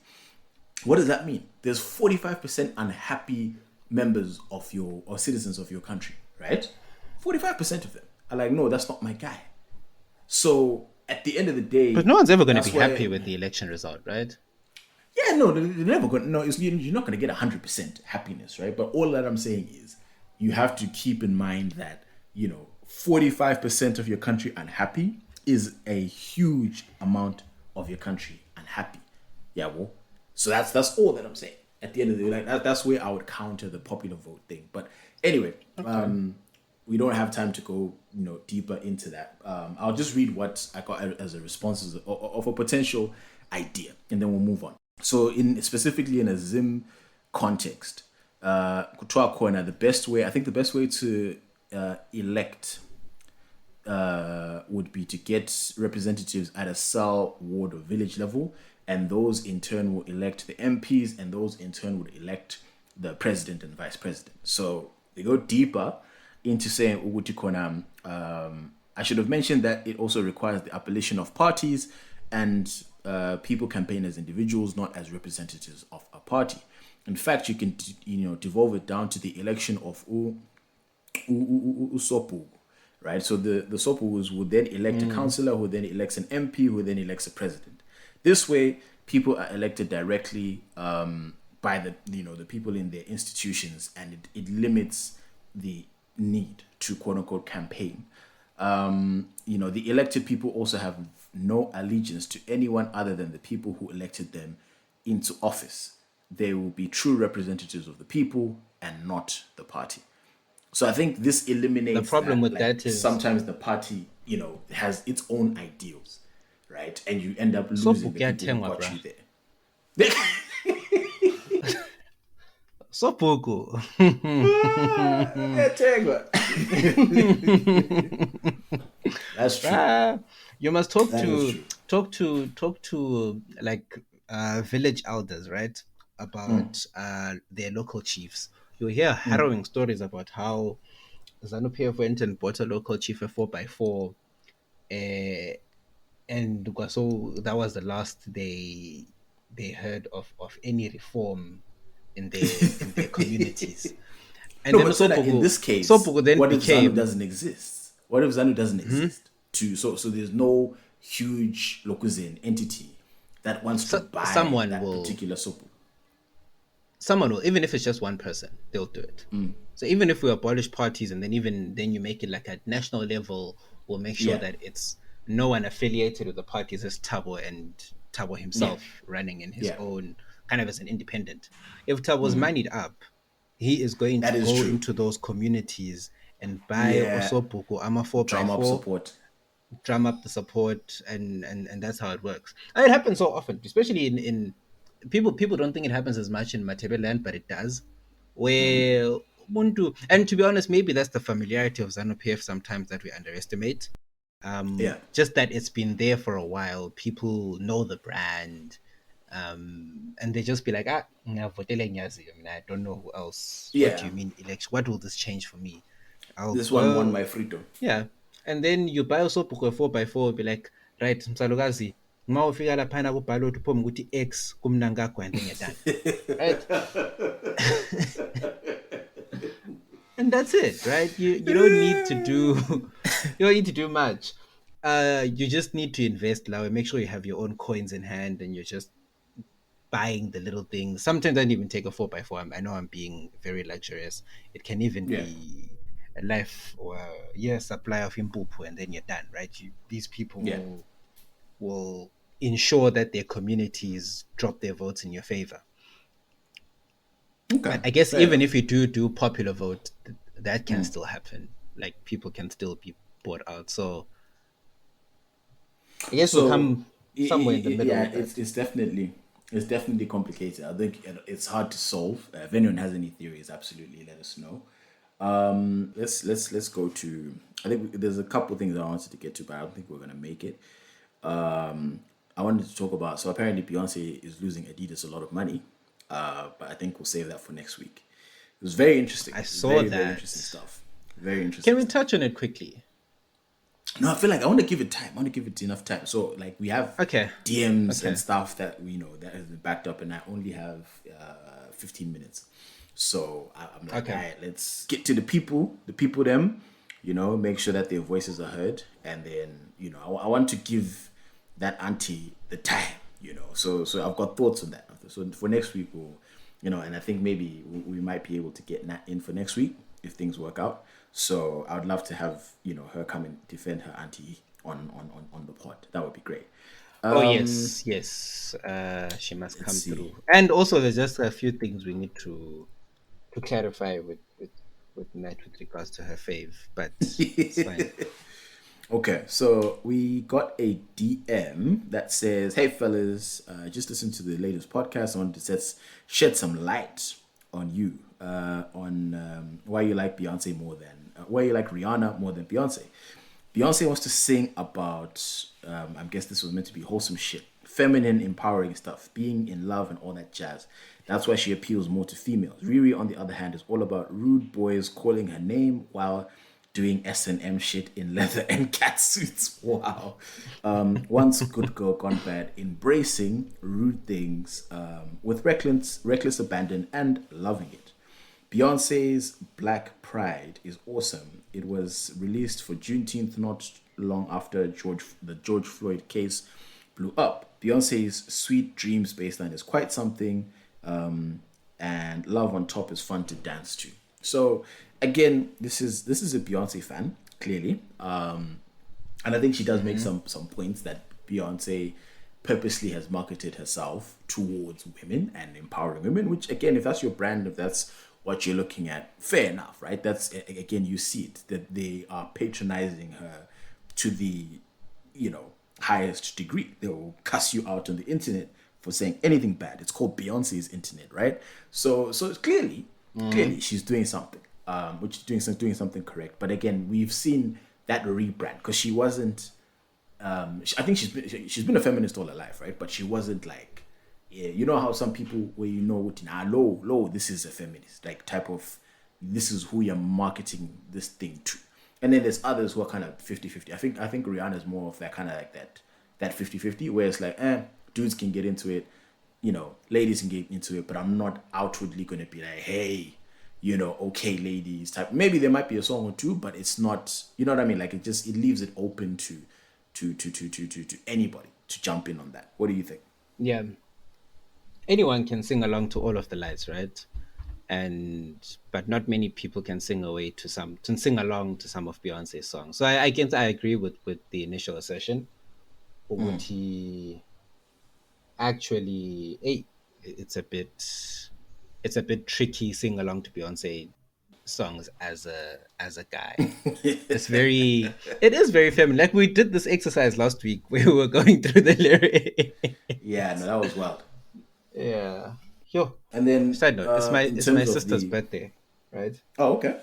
what does that mean? There's 45% unhappy members of your or citizens of your country, right? 45% of them are like, no, that's not my guy. So at the end of the Because day, no one's ever going to be that's happy why. with the election result, right? Yeah, no, they're never going. No, you're not going to get 100% happiness, right? But all that I'm saying is, you have to keep in mind that 45% of your country unhappy is a huge amount of your country unhappy. Yeah, well, so that's all that I'm saying. At the end of the day, like that's where I would counter the popular vote thing. But anyway, Okay. we don't have time to go deeper into that. I'll just read what I got as a response of a potential idea, and then we'll move on. So, in specifically in a Zim context, kutoa corner, the best way to elect would be to get representatives at a cell, ward, or village level, and those in turn will elect the MPs, and those in turn would elect the president and vice president. So they go deeper into saying Uguti I should have mentioned that it also requires the abolition of parties and people campaign as individuals, not as representatives of a party. In fact, you can devolve it down to the election of Usopu, right? So the Sopus would then elect a councillor, who then elects an MP, who then elects a president. This way, people are elected directly by the people in their institutions, and it limits the need to quote unquote campaign. The elected people also have no allegiance to anyone other than the people who elected them into office. They will be true representatives of the people and not the party. So I think this The eliminates problem that, with like, that is sometimes the party, has its own ideals, right? And you end up so losing the people who tengwa, got bruh. you there. So That's true. Bruh, you must talk That is to true. like village elders, right? About their local chiefs. You'll hear harrowing stories about how ZANU PF went and bought a local chief a 4x4, and so that was the last they heard of any reform in their communities. And No, then but so that in this case, Sopogo then what if Zanu became doesn't exist? What if Zanu doesn't exist? So there's no huge Lokuzen entity that wants to buy someone that will particular soap. even if it's just one person, they'll do it. So even if we abolish parties and then you make it like at national level, we'll make sure Yeah, that it's no one affiliated with the parties as Tabo, and Tabo yeah, himself running in his yeah. own kind of as an independent. If Tabo's moneyed up, he is going to That is go true. into those communities and buy Yeah, Osopuku Ama 4 by drum up 4 support. drum up the support, and that's how it works. And it happens so often, especially in people don't think it happens as much in Matebe land, but it does. Where Ubuntu, and to be honest, maybe that's the familiarity of ZANU PF sometimes that we underestimate. Yeah, Just that it's been there for a while, people know the brand, and they just be like, ngavotele Nyazi. I mean, I don't know who else. What do yeah. you mean election? What will this change for me? I'll This one won well, my freedom. yeah. And then you buy also a 4x4, be like, right, msalukazi, uma ufika laphana kubhalwe ukuthi uphomi ukuthi X kumna ngakho and then you're done. Right? And that's it, right? You don't need to do you don't need to do much. You just need to invest now and make sure you have your own coins in hand, and you're just buying the little things. Sometimes I don't even take a 4x4. I know I'm being very luxurious. It can even Yeah, be a life or a year supply of impupu, and then you're done, right? These people yeah. will ensure that their communities drop their votes in your favor. Okay, But I guess fair even enough. if you do popular vote, that can still happen. Like people can still be bought out. So I guess we'll So come somewhere in the middle yeah, with that. it's definitely complicated. I think it's hard to solve. If anyone has any theories, absolutely let us know. Let's go to. I think there's a couple things I wanted to get to, but I don't think we're gonna make it. I wanted to talk about. So apparently Beyonce is losing Adidas a lot of money, but I think we'll save that for next week. It was very interesting. I saw Very interesting that. stuff. Very interesting Can we stuff. touch on it quickly? No, I feel like I want to give it time. I want to give it enough time. So like we have Okay. DMs and Okay. stuff that we know that has been backed up, and I only have 15 minutes. So I'm like, all Okay. right, let's get to the people them, make sure that their voices are heard, and then I want to give that auntie the time, So I've got thoughts on that. So for next week, and I think maybe we might be able to get Nat in for next week if things work out. So I would love to have her come and defend her auntie on the pod. That would be great. Oh yes, yes. She must Let's come see. through. And also, there's just a few things we need to clarify with Nat with regards to her fave, but it's fine. Okay, so we got a DM that says, "Hey fellas, just listen to the latest podcast. I wanted to shed some light on you, on why you like Beyonce more than why you like Rihanna more than Beyonce. Beyonce wants to sing about, I guess this was meant to be wholesome shit, feminine, empowering stuff, being in love and all that jazz. That's why she appeals more to females. Riri, on the other hand, is all about rude boys calling her name while doing S&M shit in leather and cat suits. Wow. Once good girl gone bad, embracing rude things with reckless abandon and loving it. Beyonce's Black Pride is awesome. It was released for Juneteenth not long after the George Floyd case blew up. Beyonce's Sweet Dreams baseline is quite something, and Love on Top is fun to dance to. So again, this is a Beyonce fan clearly, and I think she does make some points that Beyonce purposely has marketed herself towards women and empowering women. Which again, if that's your brand, if that's what you're looking at, fair enough, right? That's again, you see it that they are patronizing her to the highest degree. They will cuss you out on the internet for saying anything bad. It's called Beyonce's internet, right? So it's clearly she's doing something, which is doing something correct. But again, we've seen that rebrand because she wasn't. I think she's been a feminist all her life, right? But she wasn't like, yeah, you know how some people where low, this is a feminist like type of, this is who you're marketing this thing to, and then there's others who are kind of 50-50. I think Rihanna is more of that kind of like that 50-50 where it's like, dudes can get into it, ladies can get into it, but I'm not outwardly gonna be like, hey, okay, ladies type. Maybe there might be a song or two, but it's not, you know what I mean? Like it leaves it open to anybody to jump in on that. What do you think? Yeah, anyone can sing along to all of the lights, right? And but not many people can sing along to some of Beyonce's songs. So I guess I agree with the initial assertion. Uguti actually, hey, it's a bit tricky sing along to Beyonce songs as a guy. It is very feminine. Like we did this exercise last week where we were going through the Yeah, no, lyrics. that was wild. Yeah. Yo. And then Side note, in it's my terms of sister's the birthday, right? oh, okay,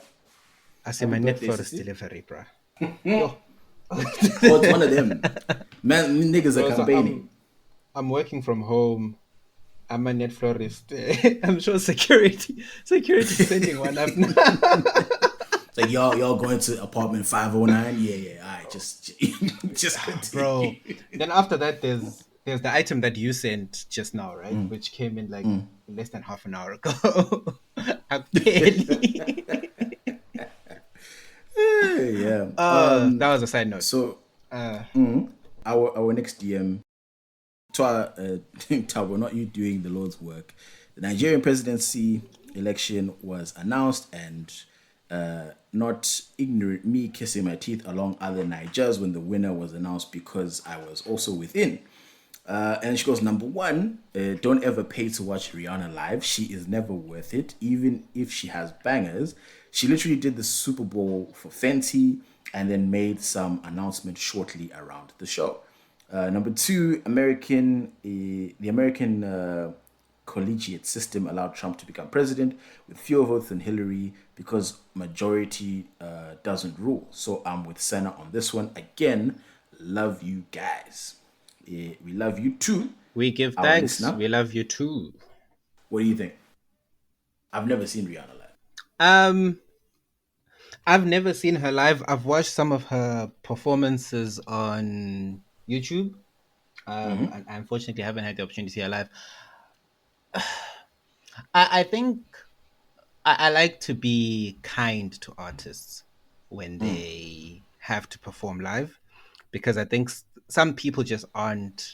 I see happy my net birthday, florist sissy. delivery, bro. Yo. Oh, it's one of them. Man, niggas are Bro, so campaigning. I'm working from home. I'm a net florist. I'm sure security is sending one up now. It's like y'all going to apartment 509? Yeah, yeah. All right, just Bro. continue. Then after that there's the item that you sent just now, right? Which came in like less than half an hour ago. I barely. Yeah. That was a side note. So Uh our next DM, Tabo, not you doing the Lord's work. The Nigerian presidency election was announced, and not ignorant me kissing my teeth along other Nigers when the winner was announced because I was also within. And she goes, number one, don't ever pay to watch Rihanna live. She is never worth it, even if she has bangers. She literally did the Super Bowl for Fenty and then made some announcement shortly around the show. Number two, the American collegiate system allowed Trump to become president with fewer votes than Hillary because majority doesn't rule. So I'm with Senna on this one. Again, love you guys. We love you too, We give our thanks. listener. We love you too. What do you think? I've never seen Rihanna live. Um, I've never seen her live. I've watched some of her performances on YouTube. And I unfortunately haven't had the opportunity to see her live. I think I like to be kind to artists when they have to perform live because I think some people just aren't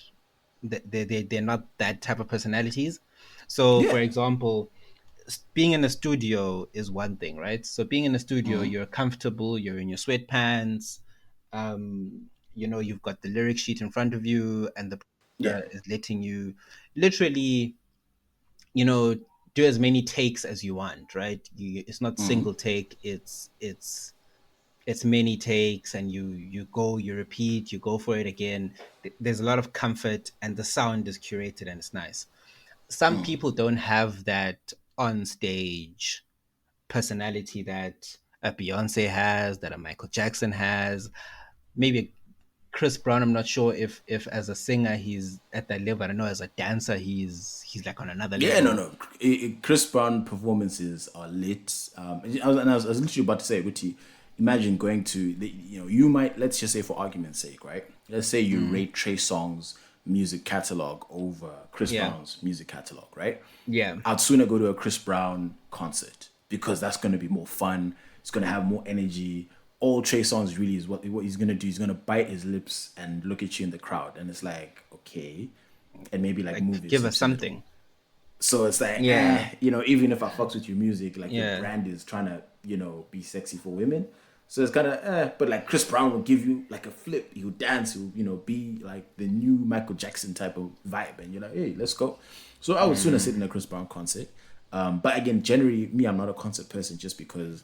they're not that type of personalities. So, Yeah. for example, being in a studio is one thing, right? So, being in a studio, you're comfortable, you're in your sweatpants, you've got the lyric sheet in front of you, and the Yeah. producer is letting you literally, you know, do as many takes as you want, right? It's not single take, it's many takes, and you repeat, you go for it again. There's a lot of comfort, and the sound is curated and it's nice. Some people don't have that on stage personality that a Beyonce has, that a Michael Jackson has, maybe Chris Brown. I'm not sure if as a singer he's at that level. I don't know, as a dancer he's like on another Yeah, no, level. no. Chris Brown performances are lit. I was literally about to say, Witty, imagine going to, you might, let's just say for argument's sake, right? Let's say you rate Trey Songz music catalog over Chris Yeah, Brown's music catalog, right? yeah. I'd sooner go to a Chris Brown concert because that's going to be more fun. It's going to have more energy. All Trey Songz really is what he's going to do. He's going to bite his lips and look at you in the crowd. And it's like, okay. And maybe like move Like his give us hips a little. something. So it's like, Yeah, even if I fucks with your music, like your yeah. brand is trying to, be sexy for women. So it's kind of, but like Chris Brown will give you like a flip. He'll dance. He'll, be like the new Michael Jackson type of vibe. And you're like, hey, let's go. So I would sooner sit in a Chris Brown concert. But again, generally, me, I'm not a concert person just because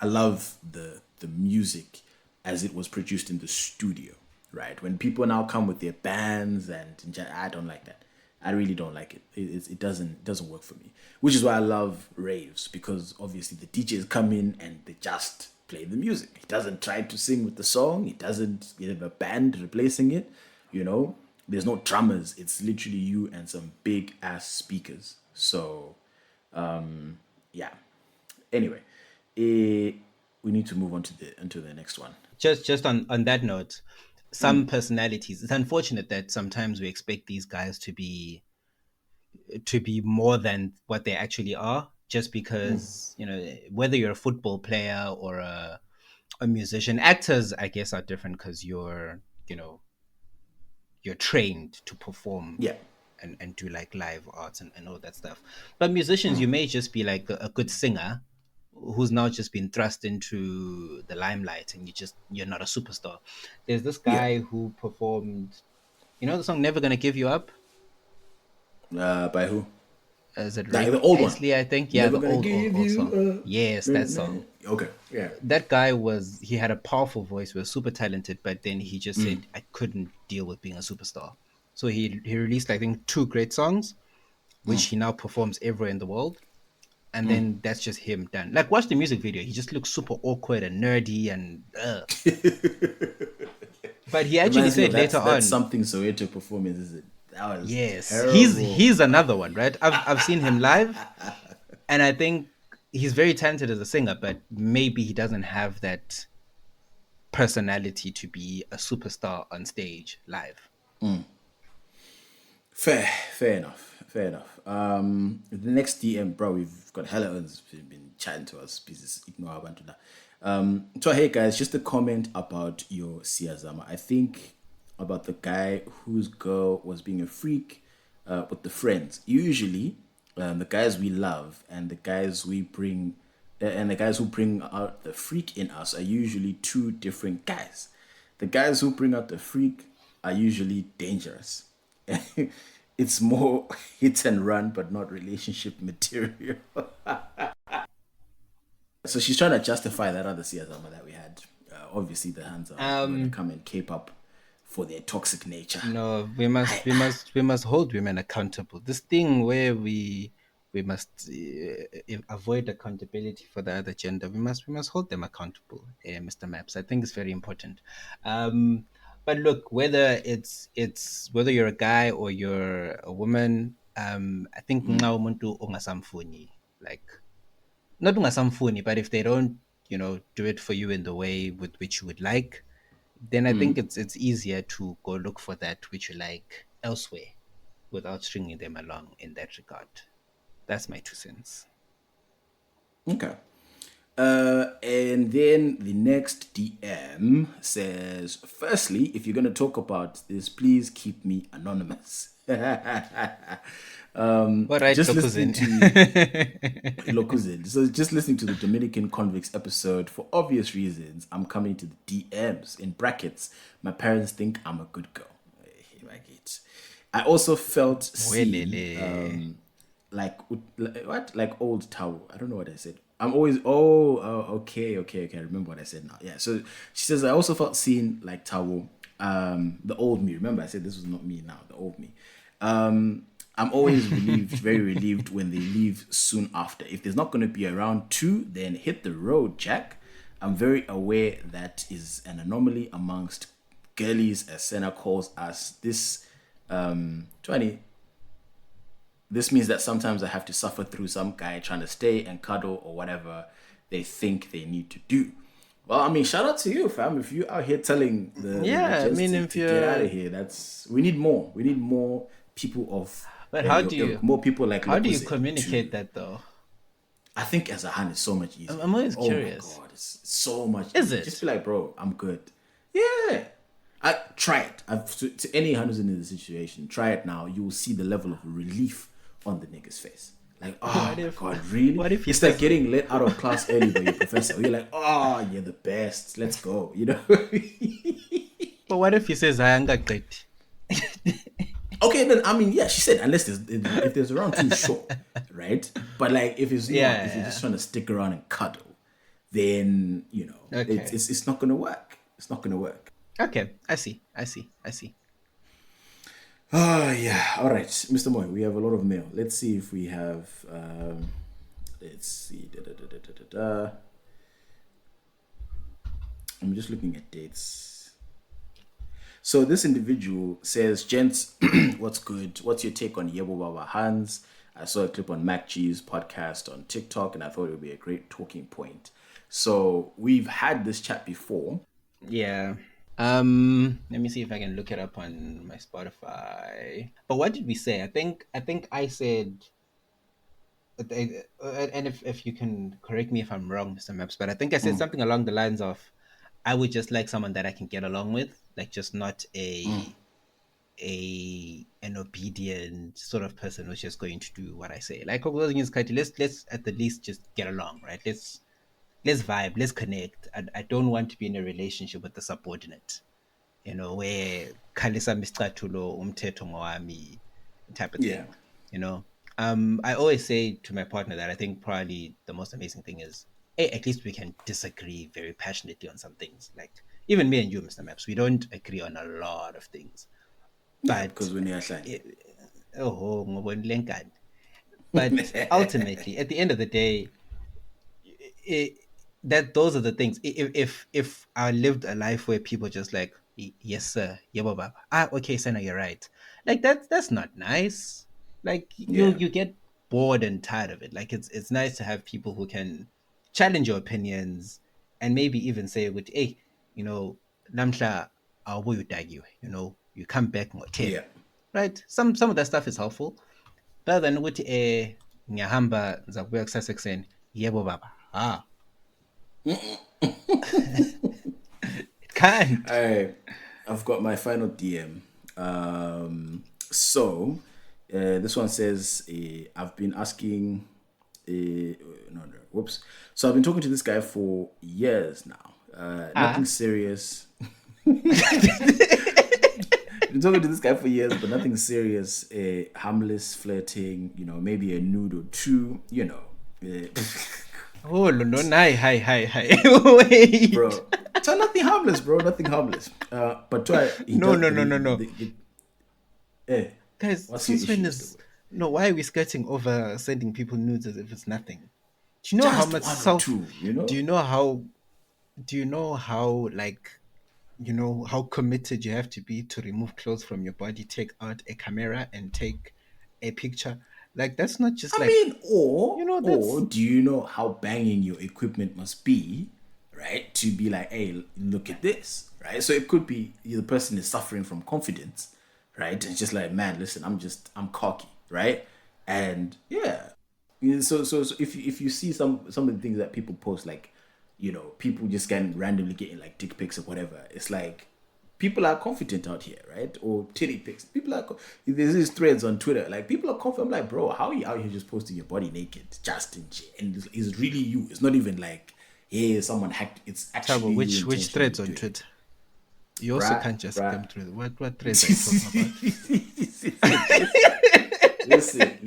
I love the music as it was produced in the studio, right? When people now come with their bands I don't like that. I really don't like it. It doesn't work for me. Which is why I love raves because obviously the DJs come in and they just play the music. He doesn't try to sing with the song. He doesn't have a band replacing it. There's no drummers. It's literally you and some big ass speakers. So yeah. Anyway, we need to move on to the next one. Just on that note, some personalities. It's unfortunate that sometimes we expect these guys to be more than what they actually are, just because whether you're a football player or a musician. Actors, I guess, are different because you're trained to perform Yeah. and do like live arts and all that stuff. But musicians, you may just be like a good singer who's now just been thrust into the limelight, and you're not a superstar. There's this Yeah. guy who performed, the song "Never Gonna Give You Up." By who? Is it Like Rick the old one. Astley? I think. Yeah, Never the gonna old give old you song. Yes, that song. Okay. Yeah. That guy he had a powerful voice, was super talented, but then he just said, I couldn't deal with being a superstar. So he released, I think, two great songs, which he now performs everywhere in the world. And then that's just him done. Like, watch the music video. He just looks super awkward and nerdy and but he actually Reminds me of said later that's on, something Soweto performance, is it? That was yes, terrible. he's another one, right? I've seen him live, and I think he's very talented as a singer, but maybe he doesn't have that personality to be a superstar on stage live. Fair enough. Fair enough. The next DM, bro, we've got hella ones been chatting to us. Please just ignore our banter now. So hey guys, just a comment about your Siyazama. I think about the guy whose girl was being a freak with the friends. Usually, the guys we love and the guys we bring and the guys who bring out the freak in us are usually two different guys. The guys who bring out the freak are usually dangerous. It's more hit and run, but not relationship material. So she's trying to justify that other Siyazama that we had. Obviously, the hands are going to Um, come and cape up for their toxic nature. No, we must hold women accountable. This thing where we must avoid accountability for the other gender. We must hold them accountable, Mr. Maps. I think it's very important. But look, whether it's whether you're a guy or you're a woman, I think Mm, nxa umuntu ungasamfuni, like not ungasamfuni, but if they don't, do it for you in the way with which you would like, then I think mm. it's easier to go look for that which you like elsewhere without stringing them along in that regard. That's my 2 cents. Okay. And then the next DM says, firstly, if you're going to talk about this, please keep me anonymous. All right, Just listening Lokuzin. to Lokuzin. So just listening to the Dominican Convicts episode, for obvious reasons, I'm coming to the DMs. In brackets, my parents think I'm a good girl. Like it. I also felt seen, Welele. like what, like old towel. I don't know what I said. I'm always okay. I remember what I said now. Yeah. So she says I also felt seen like towel. The old me. Remember I said this was not me now. The old me. I'm always relieved, very relieved when they leave soon after. If there's not going to be a round two, then hit the road, Jack. I'm very aware that is an anomaly amongst girlies, as Senna calls us. This 20. This means that sometimes I have to suffer through some guy trying to stay and cuddle or whatever they think they need to do. Well, I mean, shout out to you, fam. If you out here telling the Yeah, I gents mean, to if get out you're, of here, we need more. We need more people of but how your do ilk, you, more people like how do you Lokuze to. communicate that though? I think as a hand it's so much I'm easier. I'm always Oh my curious. god, it's so much Is easier. Just it? be like, bro, I'm good. Yeah. I try it. To any hand who's in the situation, try it now. You will see the level of relief on the nigga's face. Like, oh What my if, god, really? what if he It's like says, getting let out of class early by your professor. You're like, oh, you're the best. Let's go. You know. but what if he says, I ain't got great? Okay, then I mean, yeah, she said unless if there's around too short, right? But like if it's not, if you're Yeah, just trying to stick around and cuddle, then yeah. Okay. it's not gonna work. It's not gonna work. Okay. I see. Oh yeah. All right, Mr. Moy, we have a lot of mail. Let's see if we have. Let's see. I'm just looking at dates. So this individual says, "Gents, what's good? What's your take on Yebo Baba Hans? I saw a clip on Mac G's podcast on TikTok, and I thought it would be a great talking point. So we've had this chat before. Yeah. Let me see if I can look it up on my Spotify. But what did we say? I think I said, and if you can correct me if I'm wrong, Mr. Maps, but I think I said something along the lines of, I would just like someone that I can get along with, like just not a an obedient sort of person who's just going to do what I say. Like let's at the least just get along, right? Let's vibe, let's connect. I don't want to be in a relationship with the subordinate, where khalisa misicathulo umthetho ngowami type of Yeah, thing, I always say to my partner that I think probably the most amazing thing is, hey, at least we can disagree very passionately on some things. Like even me and you, Mr. Maps, we don't agree on a lot of things, yeah, but because when you're like, oh, ngobonile nkani. But ultimately, at the end of the day, it, that those are the things. If I lived a life where people just like, yes sir, yeah baba, okay, Senna, you're right, like that's not nice. Like you yeah, you get bored and tired of it. Like it's nice to have people who can challenge your opinions and maybe even say, with, hey, namhla awubuye you come back ngo 10, yeah. right? Some of that stuff is helpful, rather than ukuthi ngiyahamba ngizakubuya kusasa ekuseni, yebo baba, it can't. I've got my final DM. So this one says, I've been asking. No, whoops. So I've been talking to this guy for years now. Nothing serious. Been talking to this guy for years, but nothing serious. Harmless flirting, maybe a nude or two, Oh no, no, hi, hi, hi, hi. Wait. bro. So nothing harmless, bro. Nothing harmless. But try he No, does no, no, no, no. eh. Guys, What's your since when issue with the is word? no? Why are we skirting over sending people nudes as if it's nothing? Do you know how Just much one or self? two, you Do know? you know how? Do you know how like? You know how committed you have to be to remove clothes from your body, take out a camera, and take a picture. Like that's not just I like mean, or that's do you know how banging your equipment must be, right? To be like, hey, look at this, right? So it could be the person is suffering from confidence, right? And it's just like, man, listen, I'm cocky, right? And yeah, so if you see some of the things that people post, like, people just can randomly getting like dick pics or whatever, it's like people are confident out here, right? Or titty pics. There's these threads on Twitter, like people are confident. I'm like, bro, how are you out here just posting your body naked, just in shit? And it's really you. It's not even like, hey, someone hacked. It's Tabo. actually you Which intentionally threads on doing it, Twitter? You also bruh, can't just bruh. skim through. What threads are you talking about? Listen.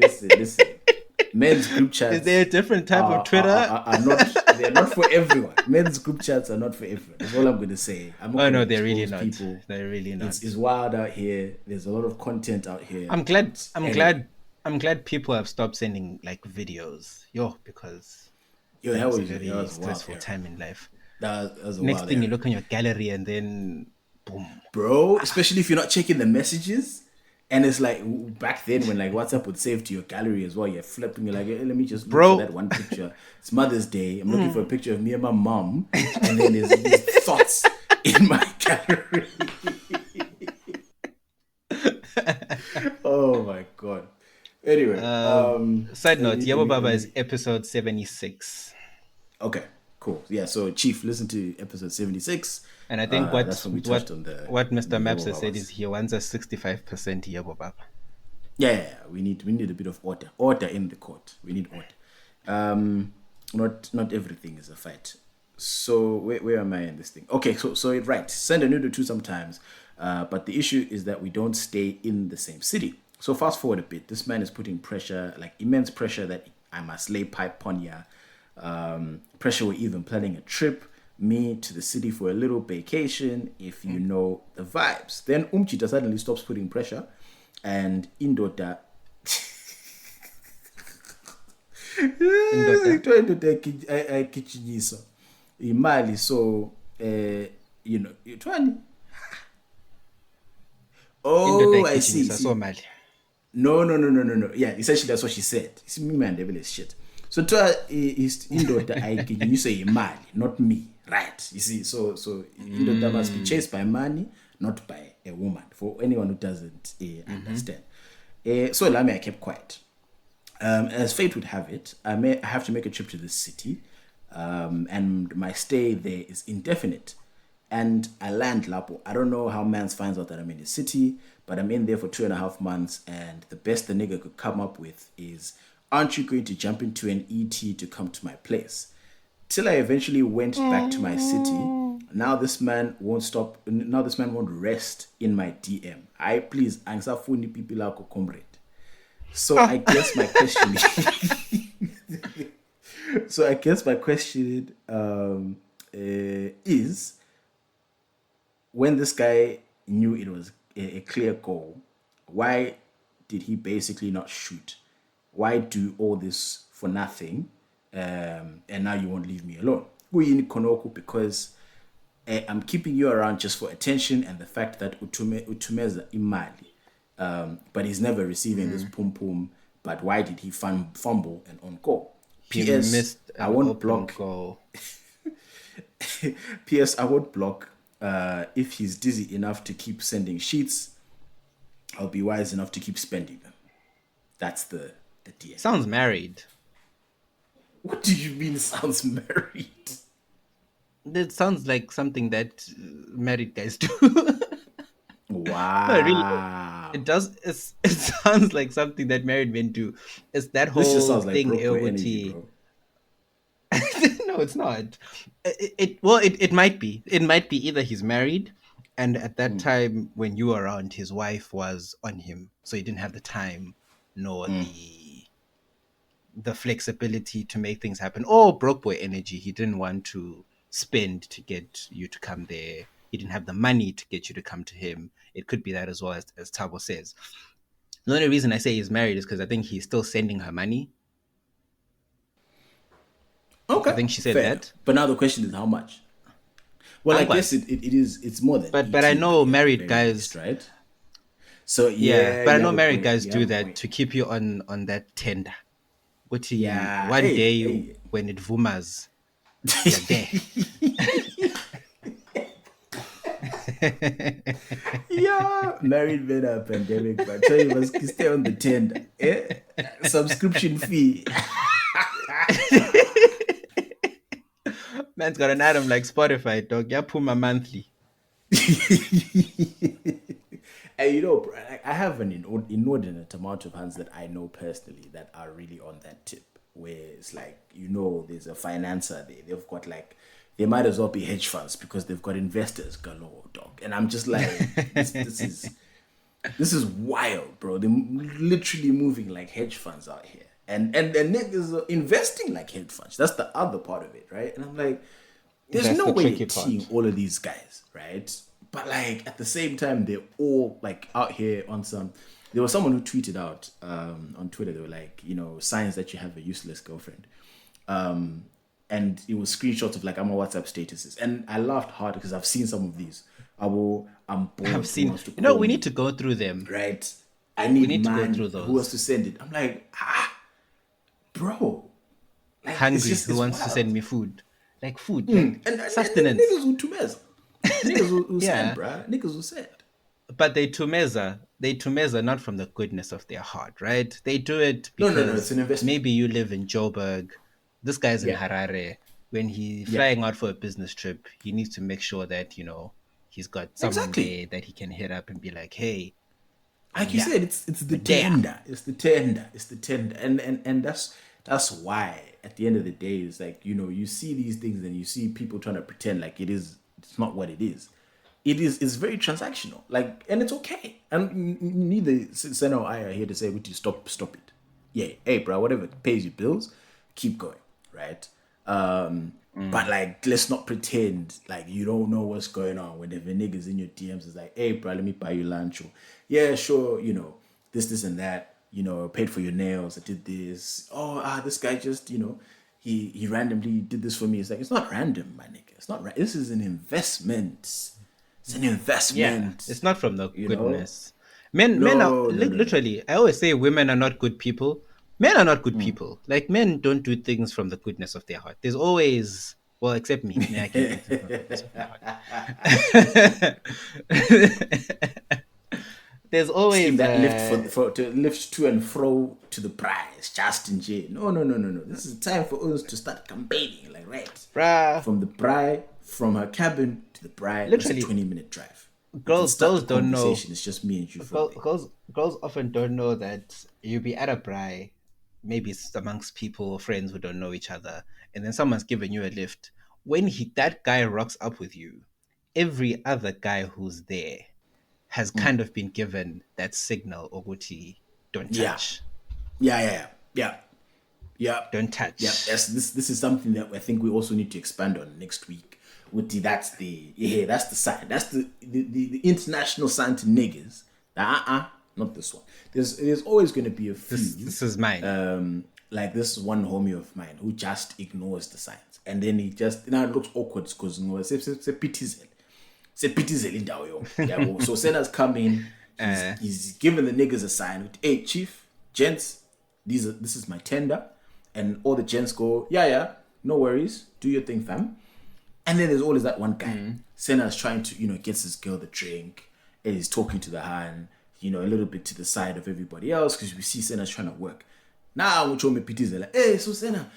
Men's group Is there a chats different type of Twitter? are not. They're not for everyone. Men's group chats are not for everyone. That's all I'm gonna say. I'm not Oh gonna no, they're really expose not. people. They're really It's not. wild out here. There's a lot of content out here. I'm glad. But I'm anyway, glad. I'm glad people have stopped sending like videos. Yo, because yo, that was a that very was a wild stressful era. time in life. That was a Next wild thing you era, look in your gallery and then boom. bro. Especially if you're not checking the messages. And it's like back then when like WhatsApp would save to your gallery as well. You're flipping, you're like, hey, let me just look for Bro, that one picture. It's Mother's Day. I'm looking for a picture of me and my mom, and then there's these thoughts in my gallery. Oh my god. Anyway, side note, let Yabo me let Baba is me. episode 76. Okay, cool. Yeah, so Chief, listen to episode 76. And I think what That's when we touched what on what the Mr. Maps Yellow has said is Babas. he wants a 65% Yabo Baba. Yeah, we need a bit of order in the court. We need order. Not everything is a fight. So where am I in this thing? Okay, so right, send a nude or two sometimes, but the issue is that we don't stay in the same city. So fast forward a bit. This man is putting pressure, like immense pressure, that I must lay pipe on ya. Pressure. We're even planning a trip, me to the city for a little vacation, if you know the vibes. Then Umchita suddenly stops putting pressure, and Indota Indoda. itwa indoda ayikhijinyiswa imali, so itwani. Indoda Oh, I see. igijinyiswa See, somali. no. Yeah, essentially that's what she said. See, me man, devil is shit. So to is indoda ayigijinyiswa imali, not me, right? You see, so indoda must be chased by money, not by a woman. For anyone who doesn't understand. So Lami, I kept quiet. As fate would have it, I have to make a trip to this city, and my stay there is indefinite. And I land Lapo. I don't know how Mans finds out that I'm in the city, but I'm in there for 2.5 months, and the best the nigga could come up with is, aren't you going to jump into an ET to come to my place? Till I eventually went back to my city. Now this man won't stop. Now this man won't rest in my DM. I please, ansafuni people like comrade. So I guess my question so I guess my question is, when this guy knew it was a clear goal, why did he basically not shoot? Why do all this for nothing? And now you won't leave me alone. Kuyini Konoku, because I'm keeping you around just for attention and the fact that Utumeza imali. But he's never receiving this pum pum. But why did he fumble and on goal? He P.S. missed I an won't open block. goal. P.S. I won't block. If he's dizzy enough to keep sending sheets, I'll be wise enough to keep spending them. That's the DM. Sounds married. What do you mean sounds married? It sounds like something that married guys do. No, really, Wow. it does. It sounds like something that married men do. It's that This just whole sounds like thing, broke boy energy, Eguti. bro. No, it's not. It might be. It might be either he's married, and at that time when you were around, his wife was on him, so he didn't have the time nor the flexibility to make things happen. Or broke boy energy. He didn't want to. spend to get you to come there. He didn't have the money to get you to come to him. It could be that as well, as Tabo says. The only reason I say he's married is because I think he's still sending her money. I Okay, think she said fair enough. that. But now the question is how much? Well, I guess Angwas. it's more than But I eating know money at the married very least, guys. right? So Yeah, yeah, but I you know have a married point. guys You have do a that point. to keep you on that tender. Guti, Yeah, one hey, day hey. when it vumas, you're there. Yeah, married men are pandemic, but tell you must stay on the tender. Eh? Subscription fee. Man's got an item like Spotify, dog. Yeah, Puma monthly. And you know, bro, I have an inordinate amount of hands that I know personally that are really on that tip. Where it's like, you know, there's a financer there. They've got like, they might as well be hedge funds because they've got investors galore, dog. And I'm just like, this is wild, bro. They're literally moving like hedge funds out here. And niggas are investing like hedge funds. That's the other part of it, right? And I'm like, there's That's no the way you're tricky teeing part. all of these guys, right? But like at the same time, they're all like out here on some. There was someone who tweeted out on Twitter. They were like, you know, signs that you have a useless girlfriend, and it was screenshots of like I'm on WhatsApp statuses, and I laughed hard because I've seen some of these. I'm I've bored. Who seen. wants to You know, call we need me? to go through them. Right? I We need need to go man. through Who wants those. to send it? I'm like, bro, like Hungry. Who it's wants to wild. send me food? Like food, like And sustenance. niggas will to mess. Niggas will send, Yeah, bruh. Niggas will send. but they tumeza not from the goodness of their heart, right? They do it No, no, no. It's because an investment. maybe you live in Joburg. This guy's in Yeah, Harare. When he's yeah. flying out for a business trip, he needs to make sure that, he's got someone Exactly. there that he can hit up and be like, hey, I'm Like you here. said, it's the I'm there. tender. It's the tender. It's the tender. And that's why at the end of the day, it's like, you know, you see these things and you see people trying to pretend like it's not what it is. It's very transactional. Like, and it's okay. And neither Senna or I are here to say, "Would you stop it?" Yeah, hey, bro, whatever pays your bills, keep going, right? But like, let's not pretend like you don't know what's going on. Whenever niggas in your DMs is like, "Hey, bro, let me buy you lunch," or yeah, sure, you know, this, and that. You know, I paid for your nails. I did this. Oh, this guy just, you know, he randomly did this for me. It's like it's not random, my nigga. It's not. This is an investment. It's an Yeah, investment. it's not from the You know? goodness. Men are No, no, no, no. literally. I always say women are not good people. Men are not good people. Like men don't do things from the goodness of their heart. There's always, well, except me. Me, I can do things from the goodness of my heart. There's Scheme always that lift for to lift to and fro to the prize, just in jail. No, no, no, no, no. This is time for us to start campaigning, like right bruh. from the bride, from her cabin to the bride. That's a Literally, 20-minute drive. We can start girls the don't know. conversation. It's just me and you from there. Girls often don't know that you'll be at a braai, maybe it's amongst people or friends who don't know each other, and then someone's giving you a lift. When that guy rocks up with you, every other guy who's there has kind of been given that signal, Oguti, don't Yeah, touch. yeah, yeah, yeah, yeah, Don't yeah. touch. Yes, this is something that I think we also need to expand on next week. With that's the sign. That's the international sign to niggas. Not this one. There's always going to be a few. This is mine. Like this one homie of mine who just ignores the signs, and then he just now it looks awkward because se pitizel indawo yo. Yeah, so Senna's come in. He's giving the niggas a sign. Hey, chief, gents, this is my tender, and all the gents go, yeah, no worries, do your thing, fam. And then there's always that one guy. Senna's trying to, you know, gets his girl the drink, and he's talking to the hand, you know, a little bit to the side of everybody else because we see Senna's trying to work. Now, I'm me pitizel like, hey, so Senna,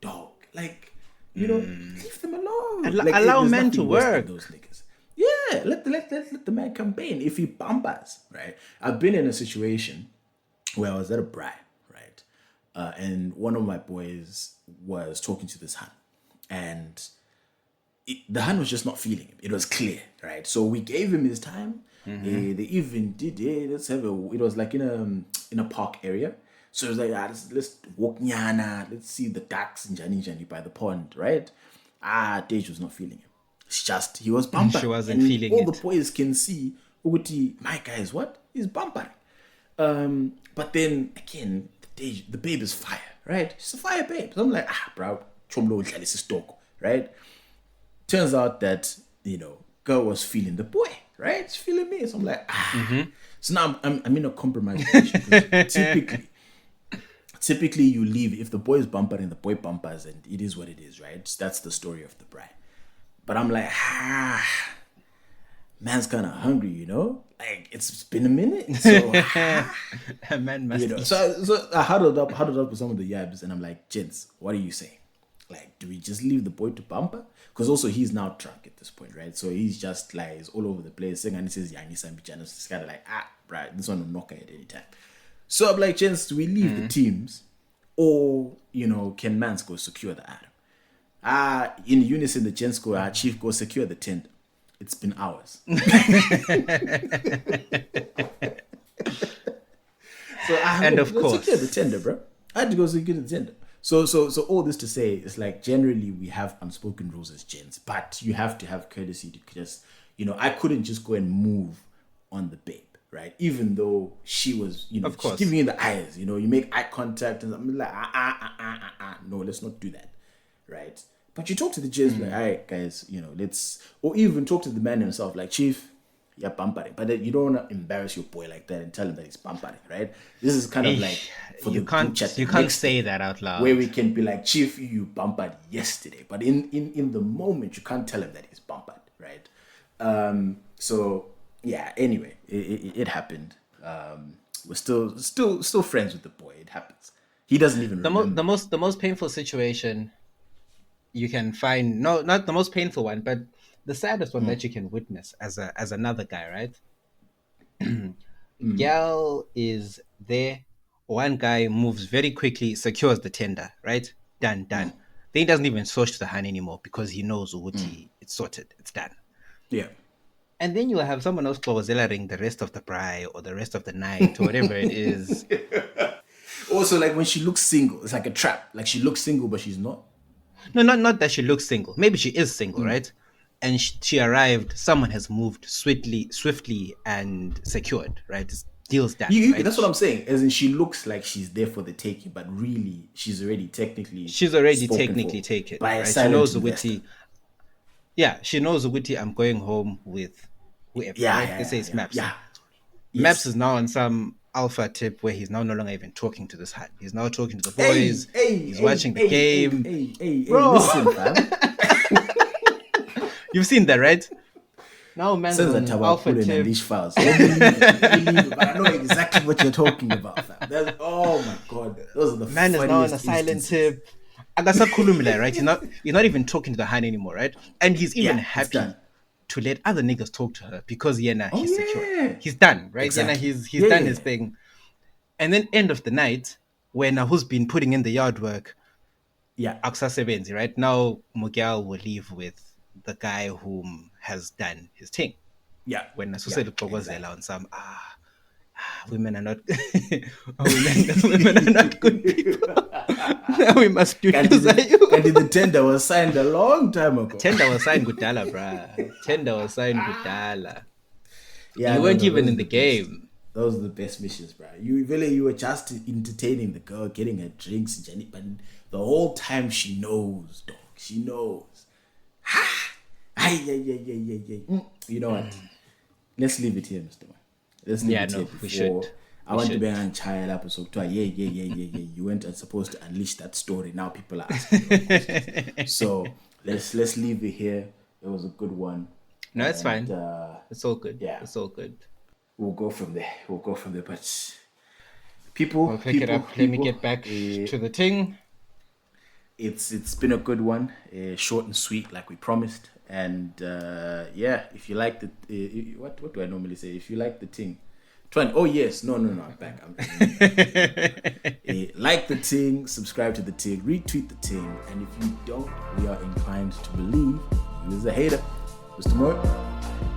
dog, like, you know, leave them alone. Like, Allow there's men to nothing worse than work. those niggas. Yeah, let the man campaign. If he bumpers, right? I've been in a situation where I was at a braai, right? And one of my boys was talking to this hun, and the hand was just not feeling him. It was clear, right? So we gave him his time. They even did it. It was like in a park area. So it was like, let's walk nyana, let's see the ducks in Jani by the pond, right? Tej was not feeling him. It's just he was bumpering. She wasn't and feeling all it. the boys can see Uguti, my guy is what? He's bumpering. But then again, the babe is fire, right? She's a fire babe. So I'm like, bro, chomlo is stock, right? Turns out that, girl was feeling the boy, right? She's feeling me. So I'm like, So now I'm in a compromised position. Typically you leave if the boy is bumpering, the boy bumpers, and it is what it is, right? That's the story of the bride. But I'm like, man's kind of hungry, Like it's been a minute, so A man must eat. So I huddled up with some of the yabs, and I'm like, gents, what are you saying? Like, do we just leave the boy to bumper? Because also he's now drunk at this point, right? So he's just like, he's all over the place, saying, and he says, "Yeah, Nissan Bichanos." It's kind of like, right, this one will knock her at any time. So I'm like, gents, do we leave the teams, or can Mans go secure the item? In unison, the gents go, our chief go secure the tent. It's been hours. So I had to go secure the tender, bro. I had to go secure the tender. So all this to say is like generally we have unspoken rules as gents, but you have to have courtesy to just I couldn't just go and move on the babe, right? Even though she was of course, she's giving you the eyes, you make eye contact, and I'm like no, let's not do that, right? But you talk to the gents like, all right, guys, let's, or even talk to the man himself, like, chief, you're bumpering, but you don't want to embarrass your boy like that and tell him that he's bumpering, right? This is kind of like for you can't say that out loud. Where we can be like, chief, you bumpered yesterday, but in the moment you can't tell him that he's bumpered, right? So yeah. Anyway, it happened. We're still friends with the boy. It happens. He doesn't even remember. The most painful situation you can find, not the most painful one, but the saddest one that you can witness as another guy, right? Gal is there. One guy moves very quickly, secures the tender, right? Done. Then he doesn't even search the hand anymore because he knows it's sorted, it's done. Yeah. And then you'll have someone else closelaring the rest of the braai or the rest of the night or whatever it is. Also, like when she looks single, it's like a trap. Like she looks single, but she's not. No, not that she looks single. Maybe she is single, right? And she arrived. Someone has moved swiftly, and secured, right? Deals done. Right? That's what I'm saying. As in, she looks like she's there for the taking, but really, she's already technically taken. By right? a silent she knows investor. the witty. Yeah, she knows the witty. I'm going home with whoever. Right? They say it's Maps. Yeah. Maps is now on some alpha tip where he's now no longer even talking to this hand. He's now talking to the boys. He's watching the game. Bro. Listen, fam. You've seen that, right? Now man's on alpha tip. And these files. But I know exactly what you're talking about, fam. Oh my god. Those are the man is now on a silent tip. Agasakhulumile, right? He's not even talking to the hand anymore, right? And he's even happy to let other niggas talk to her because he's secure. He's done, right? Exactly. He's done his thing. And then end of the night, when who's been putting in the yard work, Aksa Sebenzi, right? Now Mugyal will leave with the guy whom has done his thing. Yeah. When exactly. On some women are not women are not good people. Now we must do this. And the tender was signed a long time ago. Tender was signed Gudala, bruh. Tender was signed Gudala. Yeah, you weren't even in the game. Those are the best missions, bruh. You were just entertaining the girl, getting her drinks, Jenny, but the whole time she knows, dog. She knows. You know what? Let's leave it here, Mr. Man. Let's leave it here before. We should. I want to be on child episode 2. Yeah. You weren't supposed to unleash that story. Now people are asking questions. So let's leave it here. It was a good one. No, it's fine. It's all good. Yeah. It's all good. We'll go from there. But people, we'll pick it up. Let me get back to the thing. It's been a good one. Short and sweet, like we promised. And if you like the what do I normally say? If you like the thing, I'm back. Like the thing, subscribe to the thing, retweet the thing, and if you don't, we are inclined to believe you is a hater. Mr. Moore.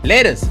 Laters.